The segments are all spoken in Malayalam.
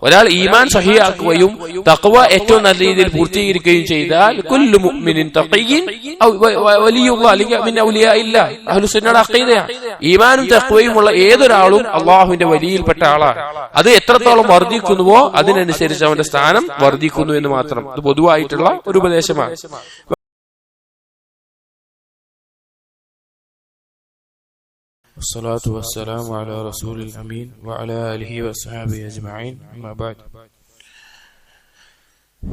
ഒരാൾ ഈമാൻ സഹിയാക്കുകയും തഖ്വ ഏറ്റവും നല്ല രീതിയിൽ പൂർത്തീകരിക്കുകയും ചെയ്താൽ കുല്ലു മുഅ്മിനിൻ തഖിയ്യിൻ വലിയുള്ളാഹ് അല്ലെങ്കിൽ മിൻ ഔലിയാഇല്ലാ അഹ്ലുസുന്നയുടെ അഖീദയാണ്. ഈമാനും തഖ്വയും ഉള്ള ഏതൊരാളും അള്ളാഹുവിന്റെ വലിയിൽപ്പെട്ട ആളാണ്. അത് എത്രത്തോളം വർദ്ധിക്കുന്നുവോ അതിനനുസരിച്ച് അവന്റെ സ്ഥാനം വർദ്ധിക്കുന്നു എന്ന് മാത്രം. ഇത് പൊതുവായിട്ടുള്ള ഒരു ഉപദേശമാണ്. والصلاة والسلام على رسول الأمين وعلى آله وصحبه أجمعين أما بعد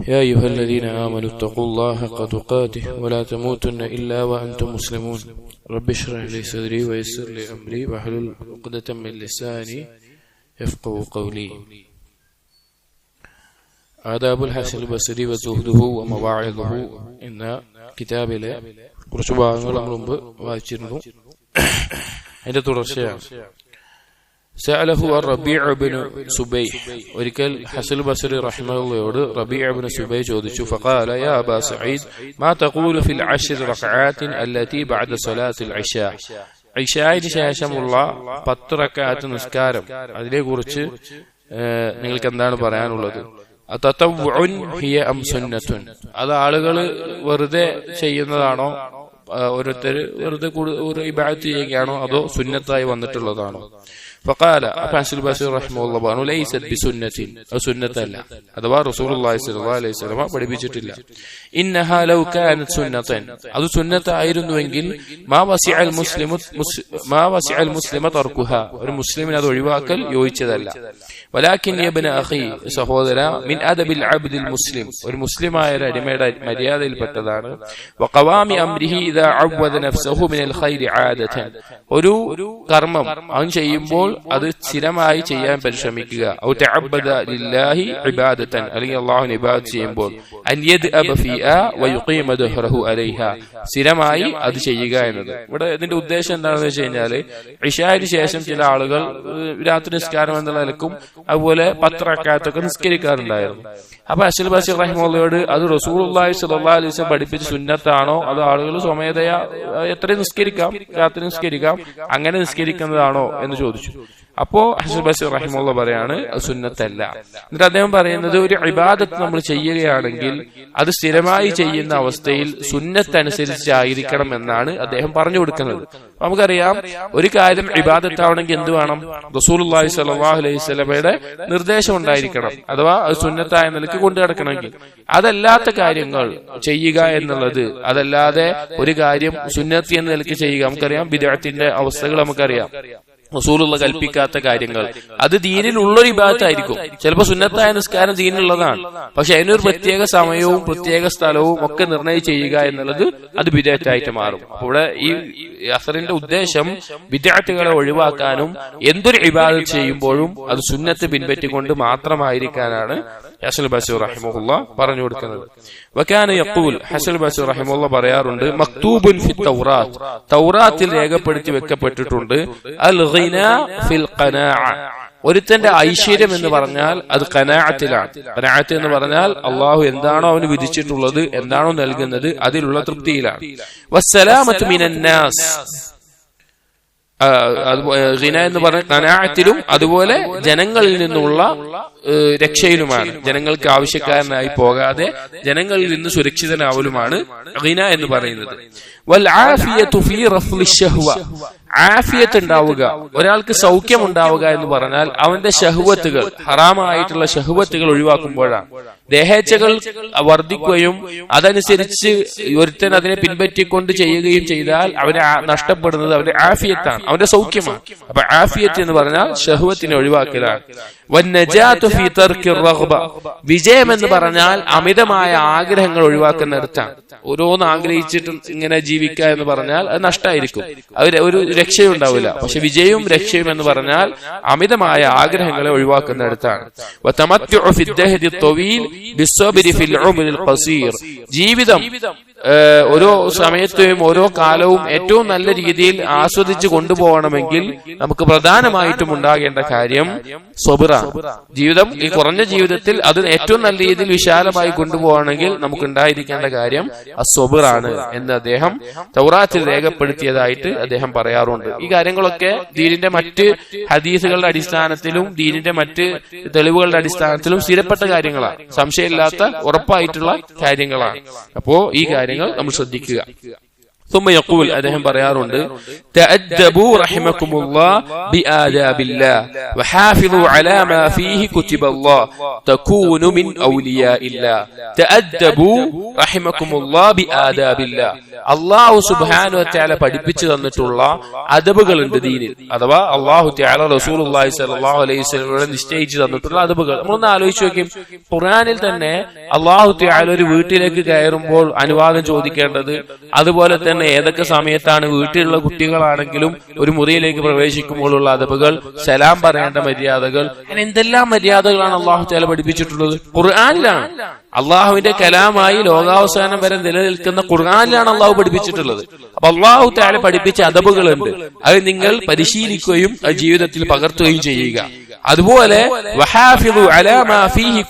يا أيها الذين آمنوا اتقوا الله حق تقاته ولا تموتن إلا وأنتم مسلمون رب اشرح لي صدري ويسر لي أمري واحلل عقدة من لساني يفقهوا قولي. آداب الحسن البصري وزهده ومواعظه എന്ന കിതാബിലെ കുറച്ച് ഭാഗങ്ങൾ നമ്മൾ മുമ്പ് വായിച്ചിരുന്നു. അതിന്റെ തുടർച്ചയാണ്. സഅലഹു റബീഉ ഇബ്നു സുബൈഹ്, ഒരിക്കൽ ഹസൻ ബസ്രി റഹിമഹുള്ളയോട് റബീഉ ഇബ്നു സുബൈഹ് ചോദിച്ചു. ഫഖാല യാ അബാ സഈദ് മാ തഖൂലു ഫിൽ 10 റക്അാത്തിൻ അല്ലതി ബഅദ സ്വലാത്തിൽ ഇശാ, ഇശായിന് ശേഷമുള്ള 10 റക്അത്ത് നിസ്കാരം, അതിനെക്കുറിച്ച് നിങ്ങൾക്ക് എന്താണ് പറയാനുള്ളത്? അതതവ്വുൻ ഹിയ അം സുന്നത്തുൻ, അത് ആളുകൾ വെറുതെ ചെയ്യുന്നതാണോ, ഓരോരുത്തർ വെറുതെ ഒരു ഇബാദത്ത് ചെയ്യുകയാണോ, അതോ സുന്നത്തായി വന്നിട്ടുള്ളതാണോ? ഫഖാല ഹസൻ ബസ്രി റഹിമഹുല്ലാഹ് പറഞ്ഞു ലൈസത് ബിസുന്നത്തിൻ, അത് സുന്നത്തല്ല, അഥവാ റസൂലുള്ളാഹി സ്വല്ലല്ലാഹു അലൈഹി വസല്ലം പഠിപ്പിച്ചിട്ടില്ല. ഇന്നഹാ ലൗ കാനത് സുന്നത്തൻ, അത് സുന്നത്തായിരുന്നുവെങ്കിൽ മാ വസിഅൽ മുസ്ലിമ തർക്കുഹാ, ഒരു മുസ്ലിമിന് അത് ഒഴിവാക്കൽ യോജിച്ചതല്ല. വലാകിൻ യബ്ന അഖി, സഹോദര, മിൻ അദബിൽ അബ്ദിൽ മുസ്ലിം, ഒരു മുസ്ലിമായ അടിമയുടെ മര്യാദയിൽപ്പെട്ടതാണ്. വഖവാമി അംരിഹി ഇദാ അവദ നഫ്സഹു മിനൽ ഖൈരി ആദതൻ, ഒരു കർമ്മം അവൻ ചെയ്യുമ്പോൾ അത് സ്ഥിരമായി ചെയ്യാൻ പരിശ്രമിക്കുക. ഔ തഅബ്ബദ ലില്ലാഹി ഇബാദതൻ, അല്ലെങ്കിൽ അല്ലാഹുവിനെ ഇബാദത്ത് ചെയ്യുമ്പോൾ അൻ യദ്അബ ഫീഹാ വയുഖീമ ദഹ്റഹു അലൈഹാ, സ്ഥിരമായി അത് ചെയ്യുക എന്നത്. ഇവിടെ ഇതിന്റെ ഉദ്ദേശം എന്താണെന്ന് വെച്ച് കഴിഞ്ഞാല് ഇശായിന് ശേഷം ചില ആളുകൾ രാത്രി നിസ്കാരം എന്നുള്ള നിലക്കും അതുപോലെ 10 റക്അത്തൊക്കെ നിസ്കരിക്കാറുണ്ടായിരുന്നു. അപ്പൊ ഹസൻ ബസ്രി റഹിമഹുള്ളയോട് അത് റസൂലുള്ളാഹി സ്വല്ലല്ലാഹു അലൈഹി വസല്ലം പഠിപ്പിച്ച സുന്നത്താണോ, അത് ആളുകൾ സ്വമേധയാ എത്രയും നിസ്കരിക്കാം, രാത്രി നിസ്കരിക്കാം, അങ്ങനെ നിസ്കരിക്കുന്നതാണോ എന്ന് ചോദിച്ചു. അപ്പോ ഹസൻ ബസ്രി റഹിമഹുള്ള പറയാണ് അത് സുന്നത്തല്ല. എന്നിട്ട് അദ്ദേഹം പറയുന്നത് ഒരു ഇബാദത്ത് നമ്മൾ ചെയ്യുകയാണെങ്കിൽ അത് സ്ഥിരമായി ചെയ്യുന്ന അവസ്ഥയിൽ സുന്നത്തനുസരിച്ചായിരിക്കണം എന്നാണ് അദ്ദേഹം പറഞ്ഞു കൊടുക്കുന്നത്. നമുക്കറിയാം ഒരു കാര്യം ഇബാദത്താവണമെങ്കിൽ എന്ത് വേണം? റസൂലുള്ളാഹി സ്വല്ലല്ലാഹു അലൈഹി വസല്ലമയുടെ നിർദ്ദേശം ഉണ്ടായിരിക്കണം, അഥവാ അത് സുന്നത്തായ നിലയ്ക്ക് കൊണ്ടു നടക്കണമെങ്കിൽ. അതല്ലാത്ത കാര്യങ്ങൾ ചെയ്യുക എന്നുള്ളത്, അതല്ലാതെ ഒരു കാര്യം സുന്നത്തി എന്ന നിലയ്ക്ക് ചെയ്യുക, നമുക്കറിയാം ബിദ്അത്തിന്റെ അവസ്ഥകൾ നമുക്കറിയാം. റസൂലുള്ള കൽപ്പിക്കാത്ത കാര്യങ്ങൾ അത് ദീനിലുള്ളൊരു ഇബാദത്തായിരിക്കും. ചിലപ്പോൾ സുന്നത്തായ നിസ്കാരം ദീനിലുള്ളതാണ്, പക്ഷെ അതിനൊരു പ്രത്യേക സമയവും പ്രത്യേക സ്ഥലവും ഒക്കെ നിർണയിച്ച് ചെയ്യുക എന്നുള്ളത് അത് ബിദ്അത്തായിട്ട് മാറും. അപ്പോൾ ഇവിടെ ഈ അസറിന്റെ ഉദ്ദേശം ബിദ്അത്തുകളെ ഒഴിവാക്കാനും എന്തൊരു ഇബാദത്ത് ചെയ്യുമ്പോഴും അത് സുന്നത്ത് പിൻപറ്റിക്കൊണ്ട് മാത്രമായിരിക്കാനാണ് ഹസൻ ബസ്രി റഹിമഹുല്ലാഹ് പറഞ്ഞു കൊടുക്കുന്നത്. വകാന യഖൂൽ, ഹസൻ ബസ്രി റഹിമഹുല്ലാഹ് പറയാറുണ്ട്, മക്തൂബുൻ ഫി തൗറാത്ത്, തൗറാത്തിൽ രേഖപ്പെടുത്തി വെക്കപ്പെട്ടിട്ടുണ്ട്, അൽ ഗിനാ ഫിൽ ഖനാഅ, ഒരുത്തന്റെ ഐശ്വര്യം എന്ന് പറഞ്ഞാൽ അത് ഖനാഅത്തിലാണ്. ഖനാഅത്ത് എന്ന് പറഞ്ഞാൽ അള്ളാഹു എന്താണോ അവന് വിധിച്ചിട്ടുള്ളത്, എന്താണോ നൽകുന്നത്, അതിലുള്ള തൃപ്തിയിലാണ്. വസ്സലാമത്തു മിനന്നാസ്, ഗിന എന്ന് പറഞ്ഞ ഖനാഅത്തിലും അതുപോലെ ജനങ്ങളിൽ നിന്നുള്ള രക്ഷയിലുമാണ്. ജനങ്ങൾക്ക് ആവശ്യക്കാരനായി പോകാതെ ജനങ്ങളിൽ നിന്ന് സുരക്ഷിതനാവലുമാണ് ഗിന എന്ന് പറയുന്നത്. വൽ ആഫിയതു ഫീ റഫ്ലി ശഹ്വ, ആഫിയത്ത് ഉണ്ടാവുക, ഒരാൾക്ക് സൗഖ്യം ഉണ്ടാവുക എന്ന് പറഞ്ഞാൽ അവന്റെ ഷഹ്വത്തുകൾ, ഹറാമായിട്ടുള്ള ഷഹ്വത്തുകൾ ഒഴിവാക്കുമ്പോഴാണ്. ദേഹേച്ഛകൾ വർദ്ധിക്കുകയും അതനുസരിച്ച് ഒരുത്തൻ അതിനെ പിൻപറ്റിക്കൊണ്ട് ചെയ്യുകയും ചെയ്താൽ അവനെ നഷ്ടപ്പെടുന്നത് അവന്റെ ആഫിയത്താണ്, അവന്റെ സൗഖ്യമാണ്. അപ്പൊ ആഫിയത്ത് എന്ന് പറഞ്ഞാൽ ഷഹ്വത്തിനെ ഒഴിവാക്കലാണ്. വന്നജാതു ഫീ തർക്കി റഗ്ബ, വിജയം എന്ന് പറഞ്ഞാൽ അമിതമായ ആഗ്രഹങ്ങൾ ഒഴിവാക്കുന്നിടത്താണ്. ഓരോന്ന് ആഗ്രഹിച്ചിട്ട് ഇങ്ങനെ ജീവിക്കുക എന്ന് പറഞ്ഞാൽ അത് നഷ്ടമായിരിക്കും, ഒരു രക്ഷയും ഉണ്ടാവില്ല. പക്ഷെ വിജയവും രക്ഷയും എന്ന് പറഞ്ഞാൽ അമിതമായ ആഗ്രഹങ്ങളെ ഒഴിവാക്കുന്നിടത്താണ്. വതമത്തുഉ ഫി ദഹരി ത്വീൽ ബിസ്സബ്രി ഫിൽ ഉംരിൽ ഖസീർ, ജീവിതം ഓരോ സമയത്തെയും ഓരോ കാലവും ഏറ്റവും നല്ല രീതിയിൽ ആസ്വദിച്ച് കൊണ്ടുപോകണമെങ്കിൽ നമുക്ക് പ്രധാനമായിട്ടും ഉണ്ടാകേണ്ട കാര്യം സ്വബറാണ്. ജീവിതം, ഈ കുറഞ്ഞ ജീവിതത്തിൽ അത് ഏറ്റവും നല്ല രീതിയിൽ വിശാലമായി കൊണ്ടുപോകണമെങ്കിൽ നമുക്ക് ഉണ്ടായിരിക്കേണ്ട കാര്യം സ്വബറാണ് എന്ന് അദ്ദേഹം തൗറാത്തിൽ രേഖപ്പെടുത്തിയതായിട്ട് അദ്ദേഹം പറയാറുണ്ട്. ഈ കാര്യങ്ങളൊക്കെ ദീനിന്റെ മറ്റ് ഹദീസുകളുടെ അടിസ്ഥാനത്തിലും ദീനിന്റെ മറ്റ് തെളിവുകളുടെ അടിസ്ഥാനത്തിലും സ്ഥിരപ്പെട്ട കാര്യങ്ങളാണ്, സംശയമില്ലാത്ത ഉറപ്പായിട്ടുള്ള കാര്യങ്ങളാണ്. അപ്പോ ഈ കാര്യങ്ങൾ നമ്മൾ ശ്രദ്ധിക്കുക. ثم يقول അദ്ദേഹം പറയാറുണ്ട് تأدبوا رحمكم الله بآداب الله وحافظوا على ما فيه كتب الله تكونوا من أولياء الله. تأدبوا رحمكم الله بآداب الله. അള്ളാഹു സുബ്ഹാനഹു വ തആല പഠിപ്പിച്ചു തന്നിട്ടുള്ള അദബുകളുണ്ട് ദീനിൽ, അഥവാ അള്ളാഹു തആല റസൂലുള്ളാഹി സ്വല്ലല്ലാഹു അലൈഹി വസല്ലം നിശ്ചയിച്ചു തന്നിട്ടുള്ള അദബുകൾ. നമ്മളൊന്ന് ആലോചിച്ച് നോക്കും, ഖുർആനിൽ തന്നെ അള്ളാഹു തആല ഒരു വീട്ടിലേക്ക് കയറുമ്പോൾ അനുവാദം ചോദിക്കേണ്ടത്, അതുപോലെ തന്നെ ഏതൊക്കെ സമയത്താണ് വീട്ടിലുള്ള കുട്ടികളാണെങ്കിലും ഒരു മുറിയിലേക്ക് പ്രവേശിക്കുമ്പോഴുള്ള അദബുകൾ, സലാം പറയേണ്ട മര്യാദകൾ, അങ്ങനെ എന്തെല്ലാം മര്യാദകളാണ് അള്ളാഹു തആല പഠിപ്പിച്ചിട്ടുള്ളത് ഖുർആനിലാണ്. അള്ളാഹുവിന്റെ കലാമായി ലോകാവസാനം വരെ നിലനിൽക്കുന്ന ഖുർആനിലാണ് അള്ളാഹു പഠിപ്പിച്ചിട്ടുള്ളത്. അപ്പൊ അള്ളാഹു തആല പഠിപ്പിച്ച അദബുകളുണ്ട്, അത് നിങ്ങൾ പരിശീലിക്കുകയും അത് ജീവിതത്തിൽ പകർത്തുകയും ചെയ്യുക. അതുപോലെ വഹാഫിദു അലാ മാ ഫീഹി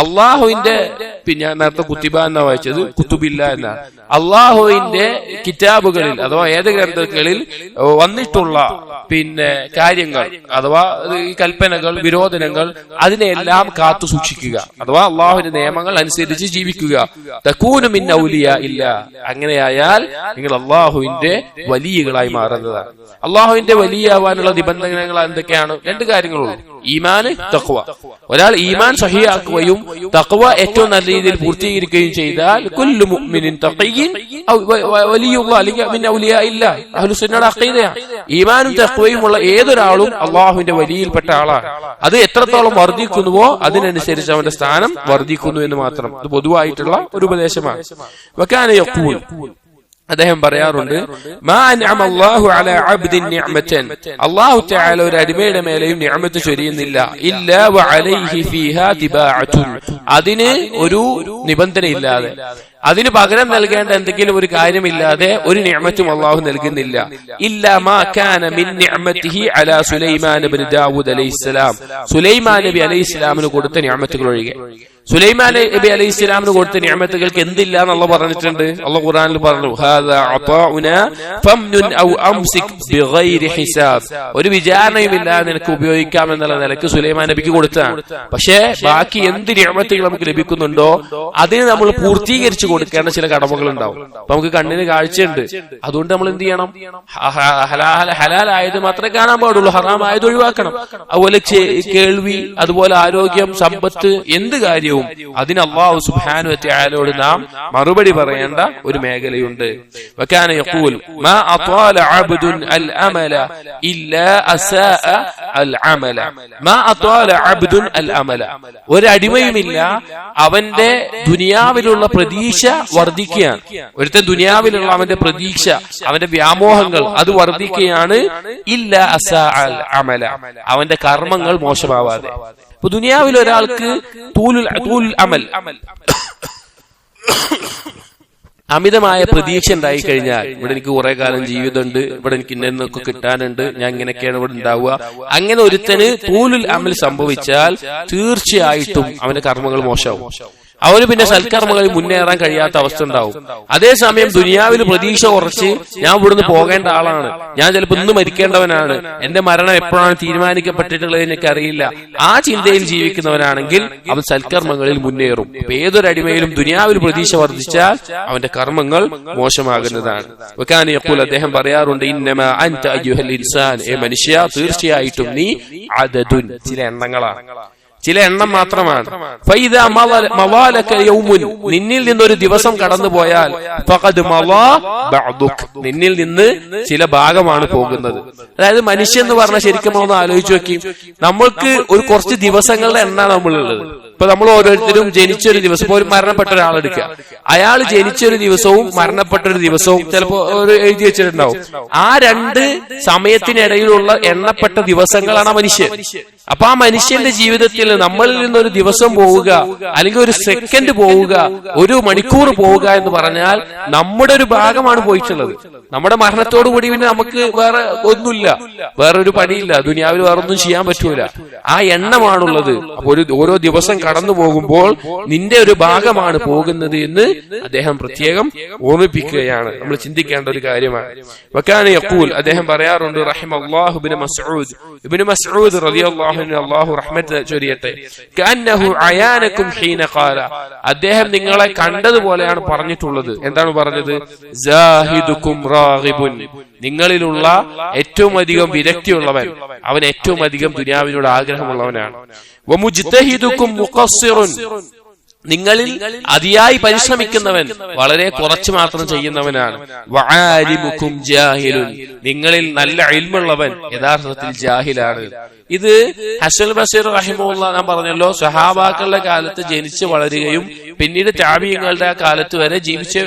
അള്ളാഹുവിന്റെ, ഞാൻ നേരത്തെ കുത്തിബ എന്നാ വായിച്ചത്, കുത്തുബില്ല എന്നാണ്. അള്ളാഹുവിന്റെ കിതാബുകളിൽ അഥവാ ഏത് ഗ്രന്ഥങ്ങളിൽ വന്നിട്ടുള്ള കാര്യങ്ങൾ, അഥവാ ഈ കൽപ്പനകൾ, വിരോധനങ്ങൾ, അതിനെല്ലാം കാത്തു സൂക്ഷിക്കുക, അഥവാ അള്ളാഹുവിന്റെ നിയമങ്ങൾ അനുസരിച്ച് ജീവിക്കുക. തകൂനു മിൻ ഔലിയാ ഇല്ല. അങ്ങനെയായാൽ നിങ്ങൾ അള്ളാഹുവിന്റെ വലിയകളായി മാറുന്നതാണ്. അള്ളാഹുവിന്റെ വലിയാവാനുള്ള നിബന്ധനകൾ എന്തൊക്കെയാണ്? രണ്ട് കാര്യങ്ങളുള്ളൂ: ഈമാന്, തഖ്വ. ഒരാൾ ഈമാൻ സഹിയാക്കുകയും തഖ്വ ഏറ്റവും നല്ല രീതിയിൽ പൂർത്തീകരിക്കുകയും ചെയ്താൽ കുല്ലു മുഅ്മിനിൻ തഖിയ്യിൻ വലിയുല്ലാഹ് അല്ലെങ്കിൽ മിൻ ഔലിയാ ഇല്ല. അഹ്ലുസ് സുന്നയുടെ അഖീദയാണ്. ഈമാനും തഖ്വയുമുള്ള ഏതൊരാളും അള്ളാഹുവിന്റെ വലിയിൽപ്പെട്ട ആളാണ്. അത് എത്രത്തോളം വർദ്ധിക്കുന്നുവോ അതിനനുസരിച്ച് അവന്റെ സ്ഥാനം വർദ്ധിക്കുന്നു എന്ന് മാത്രം. ഇത് പൊതുവായിട്ടുള്ള ഒരു ഉപദേശമാണ്. വകാന യഖൂൽ, അദ്ദേഹം പറയാറുണ്ട്, അല്ലാഹു തആല ഒരു അടിമയുടെ മേലെയും നിഅമത്ത് ചൊരിയുന്നില്ല, ഇല്ലാ വഅലൈഹി ഫീഹാ തിബാഅത്തുൻ, അതിന് ഒരു നിബന്ധനയില്ലാതെ, അതിന് പകരം നൽകേണ്ട എന്തെങ്കിലും ഒരു കാര്യമില്ലാതെ ഒരു നിഅമത്തും അല്ലാഹു നൽകുന്നില്ല. ഇല്ലാ മാ കാന മിൻ നിഅമതിഹി അലാ സുലൈമാൻ ഇബ്നു ദാവൂദ് അലൈഹിസ്സലാം, സുലൈമാൻ നബി അലൈഹിസ്സലാമിന് കൊടുത്ത നിഅമത്തുകൾ ഒഴികെ. സുലൈമാൻ നബി അലൈഹി ഇസ്ലാമിന് കൊടുത്ത നിഅമത്തുകൾക്ക് എന്തില്ല എന്നുള്ള പറഞ്ഞിട്ടുണ്ട്. അല്ലാഹു ഖുർആനിൽ പറഞ്ഞു, ഹാദാ അതാഉനാ ഫംനുൻ ഔ അംസിക് ബിഗൈരി ഹിസാബ്, ഒരു വിചാരണയുമില്ലാതെ നിനക്ക് ഉപയോഗിക്കാം എന്നുള്ള നിലക്ക് സുലൈമാൻ നബിക്ക് കൊടുത്തതാണ്. പക്ഷേ ബാക്കി എന്ത് നിഅമത്തുകൾ നമുക്ക് ലഭിക്കുന്നുണ്ടോ അതിന് നമ്മൾ പൂർത്തീകരിച്ചു കൊടുക്കേണ്ട ചില കടമകൾ ഉണ്ടാവും. നമുക്ക് കണ്ണിന് കാഴ്ചയുണ്ട്, അതുകൊണ്ട് നമ്മൾ എന്ത് ചെയ്യണം? ഹലാലായത് മാത്രമേ കാണാൻ പാടുള്ളൂ, ഹറാമായത് ഒഴിവാക്കണം. അതുപോലെ കേൾവി, അതുപോലെ ആരോഗ്യം, സമ്പത്ത്, എന്ത് കാര്യവും അതിന് അല്ലാഹു സുബ്ഹാനഹു വ തആലയോട് നാം മറുപടി പറയേണ്ട ഒരു മേഖലയുണ്ട്. വകാന യഖൂൽ മാ അത്വാല അബ്ദുൻ അൽ അമല ഇല്ലാ അസാഅ അൽ അമല. മാ അത്വാല അബ്ദുൻ അൽ അമല, ഒരു അടിമയുമില്ല അവന്റെ ദുനിയാവിലുള്ള പ്രതീക്ഷ വർദ്ധിക്കുകയാണ്. ഒരുത്തൻ ദുനിയാവിലുള്ള അവന്റെ പ്രതീക്ഷ, അവന്റെ വ്യാമോഹങ്ങൾ അത് വർദ്ധിക്കുകയാണ്. ഇല്ലാ അസാഅ അൽ അമല, അവന്റെ കർമ്മങ്ങൾ മോശമാവാതെ. ഇപ്പൊ ദുനിയാവിൽ ഒരാൾക്ക് അമൽ, അമിതമായ പ്രതീക്ഷ ഉണ്ടായി കഴിഞ്ഞാൽ, ഇവിടെ എനിക്ക് കുറെ കാലം ജീവിതമുണ്ട്, ഇവിടെ എനിക്ക് ഇന്നൊക്കെ കിട്ടാനുണ്ട്, ഞാൻ ഇങ്ങനെയൊക്കെയാണ് ഇവിടെ ഉണ്ടാവുക, അങ്ങനെ ഒരുത്തന് തൂലുൽ അമൽ സംഭവിച്ചാൽ തീർച്ചയായിട്ടും അവന്റെ കർമ്മങ്ങൾ മോശമാവും. അവന് പിന്നെ സൽക്കർമ്മങ്ങളിൽ മുന്നേറാൻ കഴിയാത്ത അവസ്ഥ ഉണ്ടാവും. അതേസമയം ദുനിയാവിൽ പ്രതീക്ഷ കുറച്ച് ഞാൻ ഇവിടുന്ന് പോകേണ്ട ആളാണ്, ഞാൻ ചിലപ്പോൾ ഇന്ന് മരിക്കേണ്ടവനാണ്, എന്റെ മരണം എപ്പോഴാണ് തീരുമാനിക്കപ്പെട്ടിട്ടുള്ളത് എനിക്കറിയില്ല, ആ ചിന്തയിൽ ജീവിക്കുന്നവനാണെങ്കിൽ അവൻ സൽക്കർമ്മങ്ങളിൽ മുന്നേറും. ഏതൊരടിമയിലും ദുനിയാവിൽ പ്രതീക്ഷ വർദ്ധിച്ചാൽ അവന്റെ കർമ്മങ്ങൾ മോശമാകുന്നതാണ്. അദ്ദേഹം പറയാറുണ്ട്, ഇന്നമാ അൻത അയ്യുഹൽ ഇൻസാൻ, ഏ മനുഷ്യ, തീർച്ചയായിട്ടും നീ അദദുൻ, ചില എണ്ണങ്ങളാണ്, ചില എണ്ണം മാത്രമാണ്. ഫൈദാ മവാലക യൗമുൻ, നിന്നിൽ നിന്നൊരു ദിവസം കടന്നുപോയാൽ ഫഖദ് മവാ ബഅദുക്, നിന്നിൽ നിന്ന് ചില ഭാഗമാണ് പോകുന്നത്. അതായത് മനുഷ്യൻ എന്ന് പറഞ്ഞാൽ ശരിക്കും ഒന്ന് ആലോചിച്ച് നോക്കി, നമ്മൾക്ക് ഒരു കുറച്ച് ദിവസങ്ങളുടെ എണ്ണ നമ്മളുള്ളത്. ഇപ്പൊ നമ്മൾ ഓരോരുത്തരും ജനിച്ചൊരു ദിവസം, ഇപ്പൊ ഒരു മരണപ്പെട്ട ഒരാളെടുക്കുക, അയാൾ ജനിച്ചൊരു ദിവസവും മരണപ്പെട്ടൊരു ദിവസവും ചിലപ്പോ എഴുതി വെച്ചിട്ടുണ്ടാവും. ആ രണ്ട് സമയത്തിനിടയിലുള്ള എണ്ണപ്പെട്ട ദിവസങ്ങളാണ് മനുഷ്യൻ. അപ്പൊ ആ മനുഷ്യന്റെ ജീവിതത്തിൽ നമ്മളിൽ നിന്നൊരു ദിവസം പോവുക, അല്ലെങ്കിൽ ഒരു സെക്കൻഡ് പോവുക, ഒരു മണിക്കൂർ പോവുക എന്ന് പറഞ്ഞാൽ നമ്മുടെ ഒരു ഭാഗമാണ് പോയിട്ടുള്ളത്. നമ്മുടെ മരണത്തോടു കൂടി പിന്നെ നമുക്ക് വേറെ ഒന്നുമില്ല, വേറൊരു പണിയില്ല, ദുനിയാവിൽ വേറെ ഒന്നും ചെയ്യാൻ പറ്റൂല. ആ എണ്ണമാണുള്ളത്. അപ്പൊ ഓരോ ദിവസം കടന്നു പോകുമ്പോൾ നിന്റെ ഒരു ഭാഗമാണ് പോകുന്നത് എന്ന് അദ്ദേഹം പ്രത്യേകം ഓർമ്മിപ്പിക്കുകയാണ്. നമ്മൾ ചിന്തിക്കേണ്ട ഒരു കാര്യമാണ്. വകാന യഖൂൽ, അദ്ദേഹം പറയാറുണ്ട്, റഹിമല്ലാഹു ഇബ്നു മസ്ഊദ്, ഇബ്നു മസ്ഊദ് റളിയല്ലാഹു അൻഹു, അല്ലാഹു റഹ്മത്ത് ചൊരിയട്ടെ, കഅന്നഹു അയാനകും ഹീന ഖാല, അദ്ദേഹം നിങ്ങളെ കണ്ടതുപോലെയാണ് പറഞ്ഞിട്ടുള്ളത്. എന്താണ് പറഞ്ഞത്? സാഹിദുകും റാഗിബുൻ, നിങ്ങളിലുള്ള ഏറ്റവും അധികം വിരക്തിയുള്ളവൻ, അവൻ ഏറ്റവും അധികം ദുനിയാവിനോട് ആഗ്രഹമുള്ളവനാണ്. വമുജ്തഹിദുകും മുഖസ്സിറുൻ, നിങ്ങളിൽ അതിയായി പരിശ്രമിക്കുന്നവൻ വളരെ കുറച്ച് മാത്രം ചെയ്യുന്നവനാണ്. വആലിമുകും ജാഹിലുൻ, നിങ്ങളിൽ നല്ല ഇൽമുള്ളവൻ യഥാർത്ഥത്തിൽ ജാഹിലാണ്. ഇത് ഹസൻ ബസീർ റഹിമഹുല്ലാഹ് ഞാൻ പറഞ്ഞല്ലോ, സഹാബാക്കളുടെ കാലത്ത് ജനിച്ച് വളരുകയും പിന്നീട് താബിഈങ്ങളുടെ കാലത്ത് വരെ ജീവിച്ച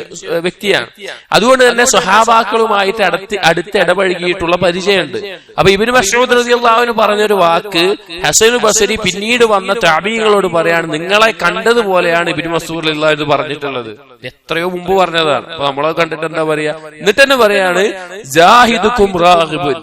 വ്യക്തിയാണ്. അതുകൊണ്ട് തന്നെ സഹാബാക്കളുമായിട്ട് അടുത്ത് ഇടപഴകിയിട്ടുള്ള പരിചയമുണ്ട്. അപ്പൊ ഇബ്നു മസ്ഊദ് റളിയല്ലാഹു അൻഹു പറഞ്ഞൊരു വാക്ക് ഹസൻ ബസരി പിന്നീട് വന്ന താബിഈകളോട് പറയാണ്, നിങ്ങളെ കണ്ടതുപോലെയാണ് ഇബ്നു മസ്ഊദ് റളിയല്ലാഹു അൻഹു പറഞ്ഞിട്ടുള്ളത്. എത്രയോ മുമ്പ് പറഞ്ഞതാണ്. അപ്പൊ നമ്മളെ കണ്ടിട്ട് എന്താ പറയാ? എന്നിട്ട് തന്നെ പറയാണ്, ജാഹിദുകും റാഗിബുൻ,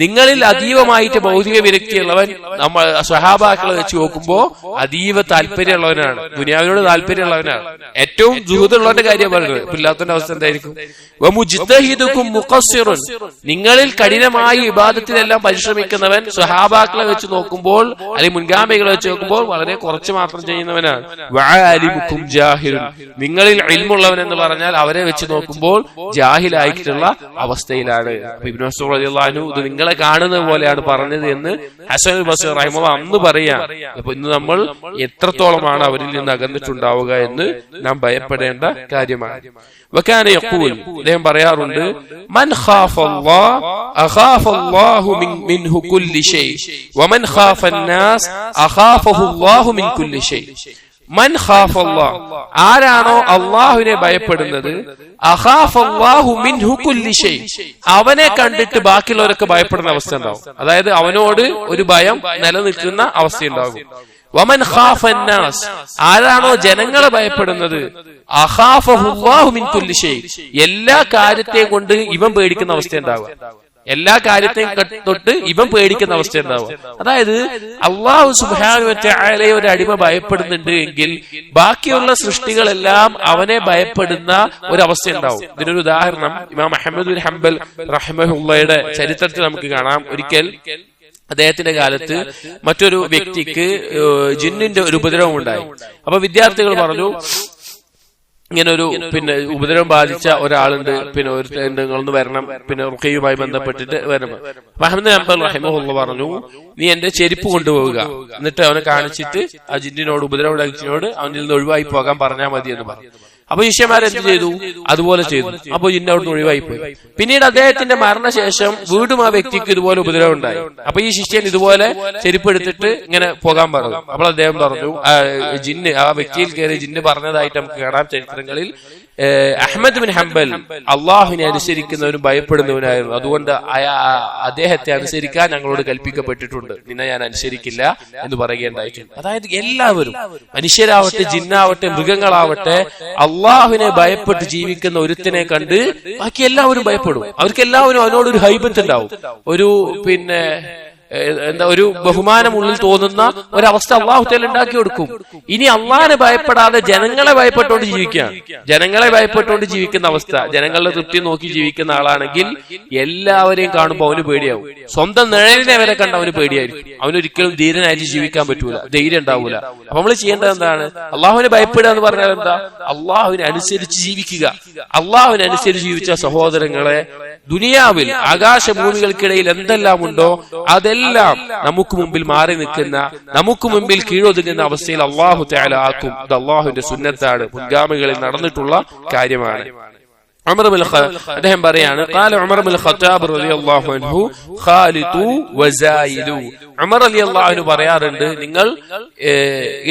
നിങ്ങളിൽ അതീവമായിട്ട് ഭൗതിക വിരക്തിയുള്ളവൻ നമ്മൾ സ്വഹാബാക്കളെ വെച്ച് നോക്കുമ്പോ അതീവ താല്പര്യമുള്ളവനാണ്, ദുനിയാവിനോട് താല്പര്യമുള്ളവനാണ്. ഏറ്റവും ജുഹൂദുള്ളവന്റെ കാര്യം പറയുന്നത്. ഇല്ലാത്തവന്റെ അവസ്ഥ എന്തായിരിക്കും? വമുജ്തഹിദുകും മുഖസ്സിറുൻ, നിങ്ങളിൽ കഠിനമായി ഇബാദത്തിലെല്ലാം പരിശ്രമിക്കുന്നവൻ സ്വഹാബാക്കളെ വെച്ച് നോക്കുമ്പോൾ, അല്ലെങ്കിൽ മുൻഗാമികളെ വെച്ച് നോക്കുമ്പോൾ വളരെ കുറച്ച് മാത്രം ചെയ്യുന്നവനാണ്. വഅലിമുകും ജാഹിലുൻ, നിങ്ങളിൽ ഇൽമുള്ളവൻ എന്ന് പറഞ്ഞാൽ അവരെ വെച്ച് നോക്കുമ്പോൾ ജാഹിലായിട്ടുള്ള അവസ്ഥയിലാണ്. ഇബ്നു മസ്ഊദ് റളിയല്ലാഹു അൻഹു ഇത് നിങ്ങളെ കാണുന്നത് പോലെയാണ് പറഞ്ഞത് എന്ന് ഹസൻ ബസീർ റഹിമഹുല്ലാഹ് അന്ന് പറയാ. അപ്പൊ ഇന്ന് നമ്മൾ എത്രത്തോളമാണ് അവരിൽ നിന്ന് അകന്നിട്ടുണ്ടാവുക എന്ന് നാം ഭയപ്പെടേണ്ട കാര്യമാണ്. വകാന യഖൂൽ, അദ്ദേഹം പറയാറുണ്ട്, മൻ ഖാഫല്ലാഹ് അഖാഫല്ലാഹു മിൻഹു കുല്ലി ഷൈ വമൻ ഖാഫന്നാസ് അഖാഫഹുല്ലാഹു മിൻ കുല്ലി ഷൈ. മൻ ഖാഫല്ലാഹ്, ആരാണോ അള്ളാഹുവിനെ ഭയപ്പെടുന്നത്, അഖാഫല്ലാഹു മിൻഹു കുല്ലി ഷൈ, അവനെ കണ്ടിട്ട് ബാക്കിയുള്ളവരൊക്കെ ഭയപ്പെടുന്ന അവസ്ഥ ഉണ്ടാവും. അതായത് അവനോട് ഒരു ഭയം നിലനിൽക്കുന്ന അവസ്ഥയുണ്ടാകും. വമൻ ഖാഫന്നാസ്, ആരാണോ ജനങ്ങളെ ഭയപ്പെടുന്നത്, അഖാഫഹുല്ലാഹു മിൻ കുല്ലി ഷൈ, എല്ലാ കാര്യത്തെയും കൊണ്ട് ഇവൻ പേടിക്കുന്ന അവസ്ഥ ഉണ്ടാവുക. എല്ലാ കാര്യത്തെയും തൊട്ട് ഇവൻ പേടിക്കുന്ന അവസ്ഥ ഉണ്ടാവുക. അതായത് അല്ലാഹു സുബ്ഹാനഹു വ തആലയെ ഒരു അടിമ ഭയപ്പെടുന്നുണ്ട് എങ്കിൽ ബാക്കിയുള്ള സൃഷ്ടികളെല്ലാം അവനെ ഭയപ്പെടുന്ന ഒരവസ്ഥ ഉണ്ടാവും. ഇതിനൊരു ഉദാഹരണം ഇമാം അഹ്മദ് ബിൻ ഹംബൽ റഹിമഹുല്ലാഹയുടെ ചരിത്രത്തിൽ നമുക്ക് കാണാം. ഒരിക്കൽ അദ്ദേഹത്തിന്റെ കാലത്ത് മറ്റൊരു വ്യക്തിക്ക് ജിന്നിന്റെ ഒരു ഉപദ്രവം ഉണ്ടായി. അപ്പൊ വിദ്യാർത്ഥികൾ പറഞ്ഞു, ഇങ്ങനെ ഒരു ഉപദ്രവം ബാധിച്ച ഒരാളുണ്ട്, നിങ്ങളൊന്ന് വരണം, റുഖയ്യുമായി ബന്ധപ്പെട്ടിട്ട് വരണം. അഹ്മദ് ഹംബൽ റഹിമഹുല്ലാഹ് പറഞ്ഞു, നീ എന്റെ ചെരുപ്പ് കൊണ്ടുപോവുക, എന്നിട്ട് അവനെ കാണിച്ചിട്ട് ആ ജിന്നിനോട്, ഉപദ്രവം ഉണ്ടാക്കിയതിനോട് അവനിൽ നിന്ന് ഒഴിവായി പോകാൻ പറഞ്ഞാൽ മതി എന്ന് പറഞ്ഞു. അപ്പൊ ശിഷ്യന്മാരെന്ത് ചെയ്തു? അതുപോലെ ചെയ്തു. അപ്പൊ ജിന്ന് അവിടുന്ന് ഒഴിവായി പോയി. പിന്നീട് അദ്ദേഹത്തിന്റെ മരണശേഷം വീണ്ടും ആ വ്യക്തിക്ക് ഇതുപോലെ ഉപദ്രവം ഉണ്ടായി. അപ്പൊ ഈ ശിഷ്യൻ ഇതുപോലെ ചെരുപ്പ് എടുത്തിട്ട് ഇങ്ങനെ പോകാൻ പറഞ്ഞു. അപ്പോൾ അദ്ദേഹം പറഞ്ഞു, ജിന്ന് ആ വ്യക്തിയിൽ കയറി ജിന്ന് പറഞ്ഞതായിട്ട് നമുക്ക് കാണാം ചരിത്രങ്ങളിൽ. അഹ്മദ് ബിൻ ഹംബൽ അള്ളാഹുവിനെ അനുസരിക്കുന്നവനും ഭയപ്പെടുന്നവനായിരുന്നു. അതുകൊണ്ട് അദ്ദേഹത്തെ അനുസരിക്കാൻ ഞങ്ങളോട് കൽപ്പിക്കപ്പെട്ടിട്ടുണ്ട്, നിന്നെ ഞാൻ അനുസരിക്കില്ല എന്ന് പറയുകയുണ്ടായിട്ടുണ്ട്. അതായത് എല്ലാവരും, മനുഷ്യരാവട്ടെ, ജിന്നാവട്ടെ, മൃഗങ്ങളാവട്ടെ, അള്ളാഹുവിനെ ഭയപ്പെട്ട് ജീവിക്കുന്ന ഒരുത്തിനെ കണ്ട് ബാക്കി എല്ലാവരും ഭയപ്പെടും. അവർക്ക് എല്ലാവരും അവനോടൊരു ഹൈബത്ത് ഉണ്ടാവും, ഒരു ഒരു ബഹുമാനം ഉള്ളിൽ തോന്നുന്ന ഒരവസ്ഥ അള്ളാഹു തആല ഉണ്ടാക്കി കൊടുക്കും. ഇനി അള്ളാഹിനെ ഭയപ്പെടാതെ ജനങ്ങളെ ഭയപ്പെട്ടുകൊണ്ട് ജീവിക്കുകയാണ്, ജനങ്ങളെ ഭയപ്പെട്ടുകൊണ്ട് ജീവിക്കുന്ന അവസ്ഥ, ജനങ്ങളുടെ തൃപ്തി നോക്കി ജീവിക്കുന്ന ആളാണെങ്കിൽ എല്ലാവരെയും കാണുമ്പോൾ അവന് പേടിയാവും. സ്വന്തം നിഴലിനെ വരെ കണ്ട് അവന് പേടിയായിരിക്കും. അവനൊരിക്കലും ധീരനായിട്ട് ജീവിക്കാൻ പറ്റൂല, ധൈര്യം ഉണ്ടാവൂല. അപ്പൊ നമ്മൾ ചെയ്യേണ്ടത് എന്താണ്? അള്ളാഹുവിനെ ഭയപ്പെടുക എന്ന് പറഞ്ഞാൽ എന്താ? അള്ളാഹുവിനെ അനുസരിച്ച് ജീവിക്കുക. അള്ളാഹുവിനെ അനുസരിച്ച് ജീവിച്ച സഹോദരങ്ങളെ, ദുനിയാവിൽ ആകാശഭൂമികൾക്കിടയിൽ എന്തെല്ലാം ഉണ്ടോ അതെല്ലാം നമുക്ക് മുമ്പിൽ മാറി നിൽക്കുന്ന, നമുക്ക് മുമ്പിൽ കീഴൊതുങ്ങുന്ന അവസ്ഥയിൽ അള്ളാഹു തആല ആക്കും. ഇത് അള്ളാഹുവിന്റെ സുന്നത്താണ്, മുൻഗാമികളിൽ നടന്നിട്ടുള്ള കാര്യമാണ്. അദ്ദേഹം പറയാണ് ഖാല ഉമർ ഇബ്നുൽ ഖത്താബ് റളിയല്ലാഹു അൻഹു ഖാലിതു വസായിലു. ഉമർ റളിയല്ലാഹു അൻഹു പറയാറുണ്ട്, നിങ്ങൾ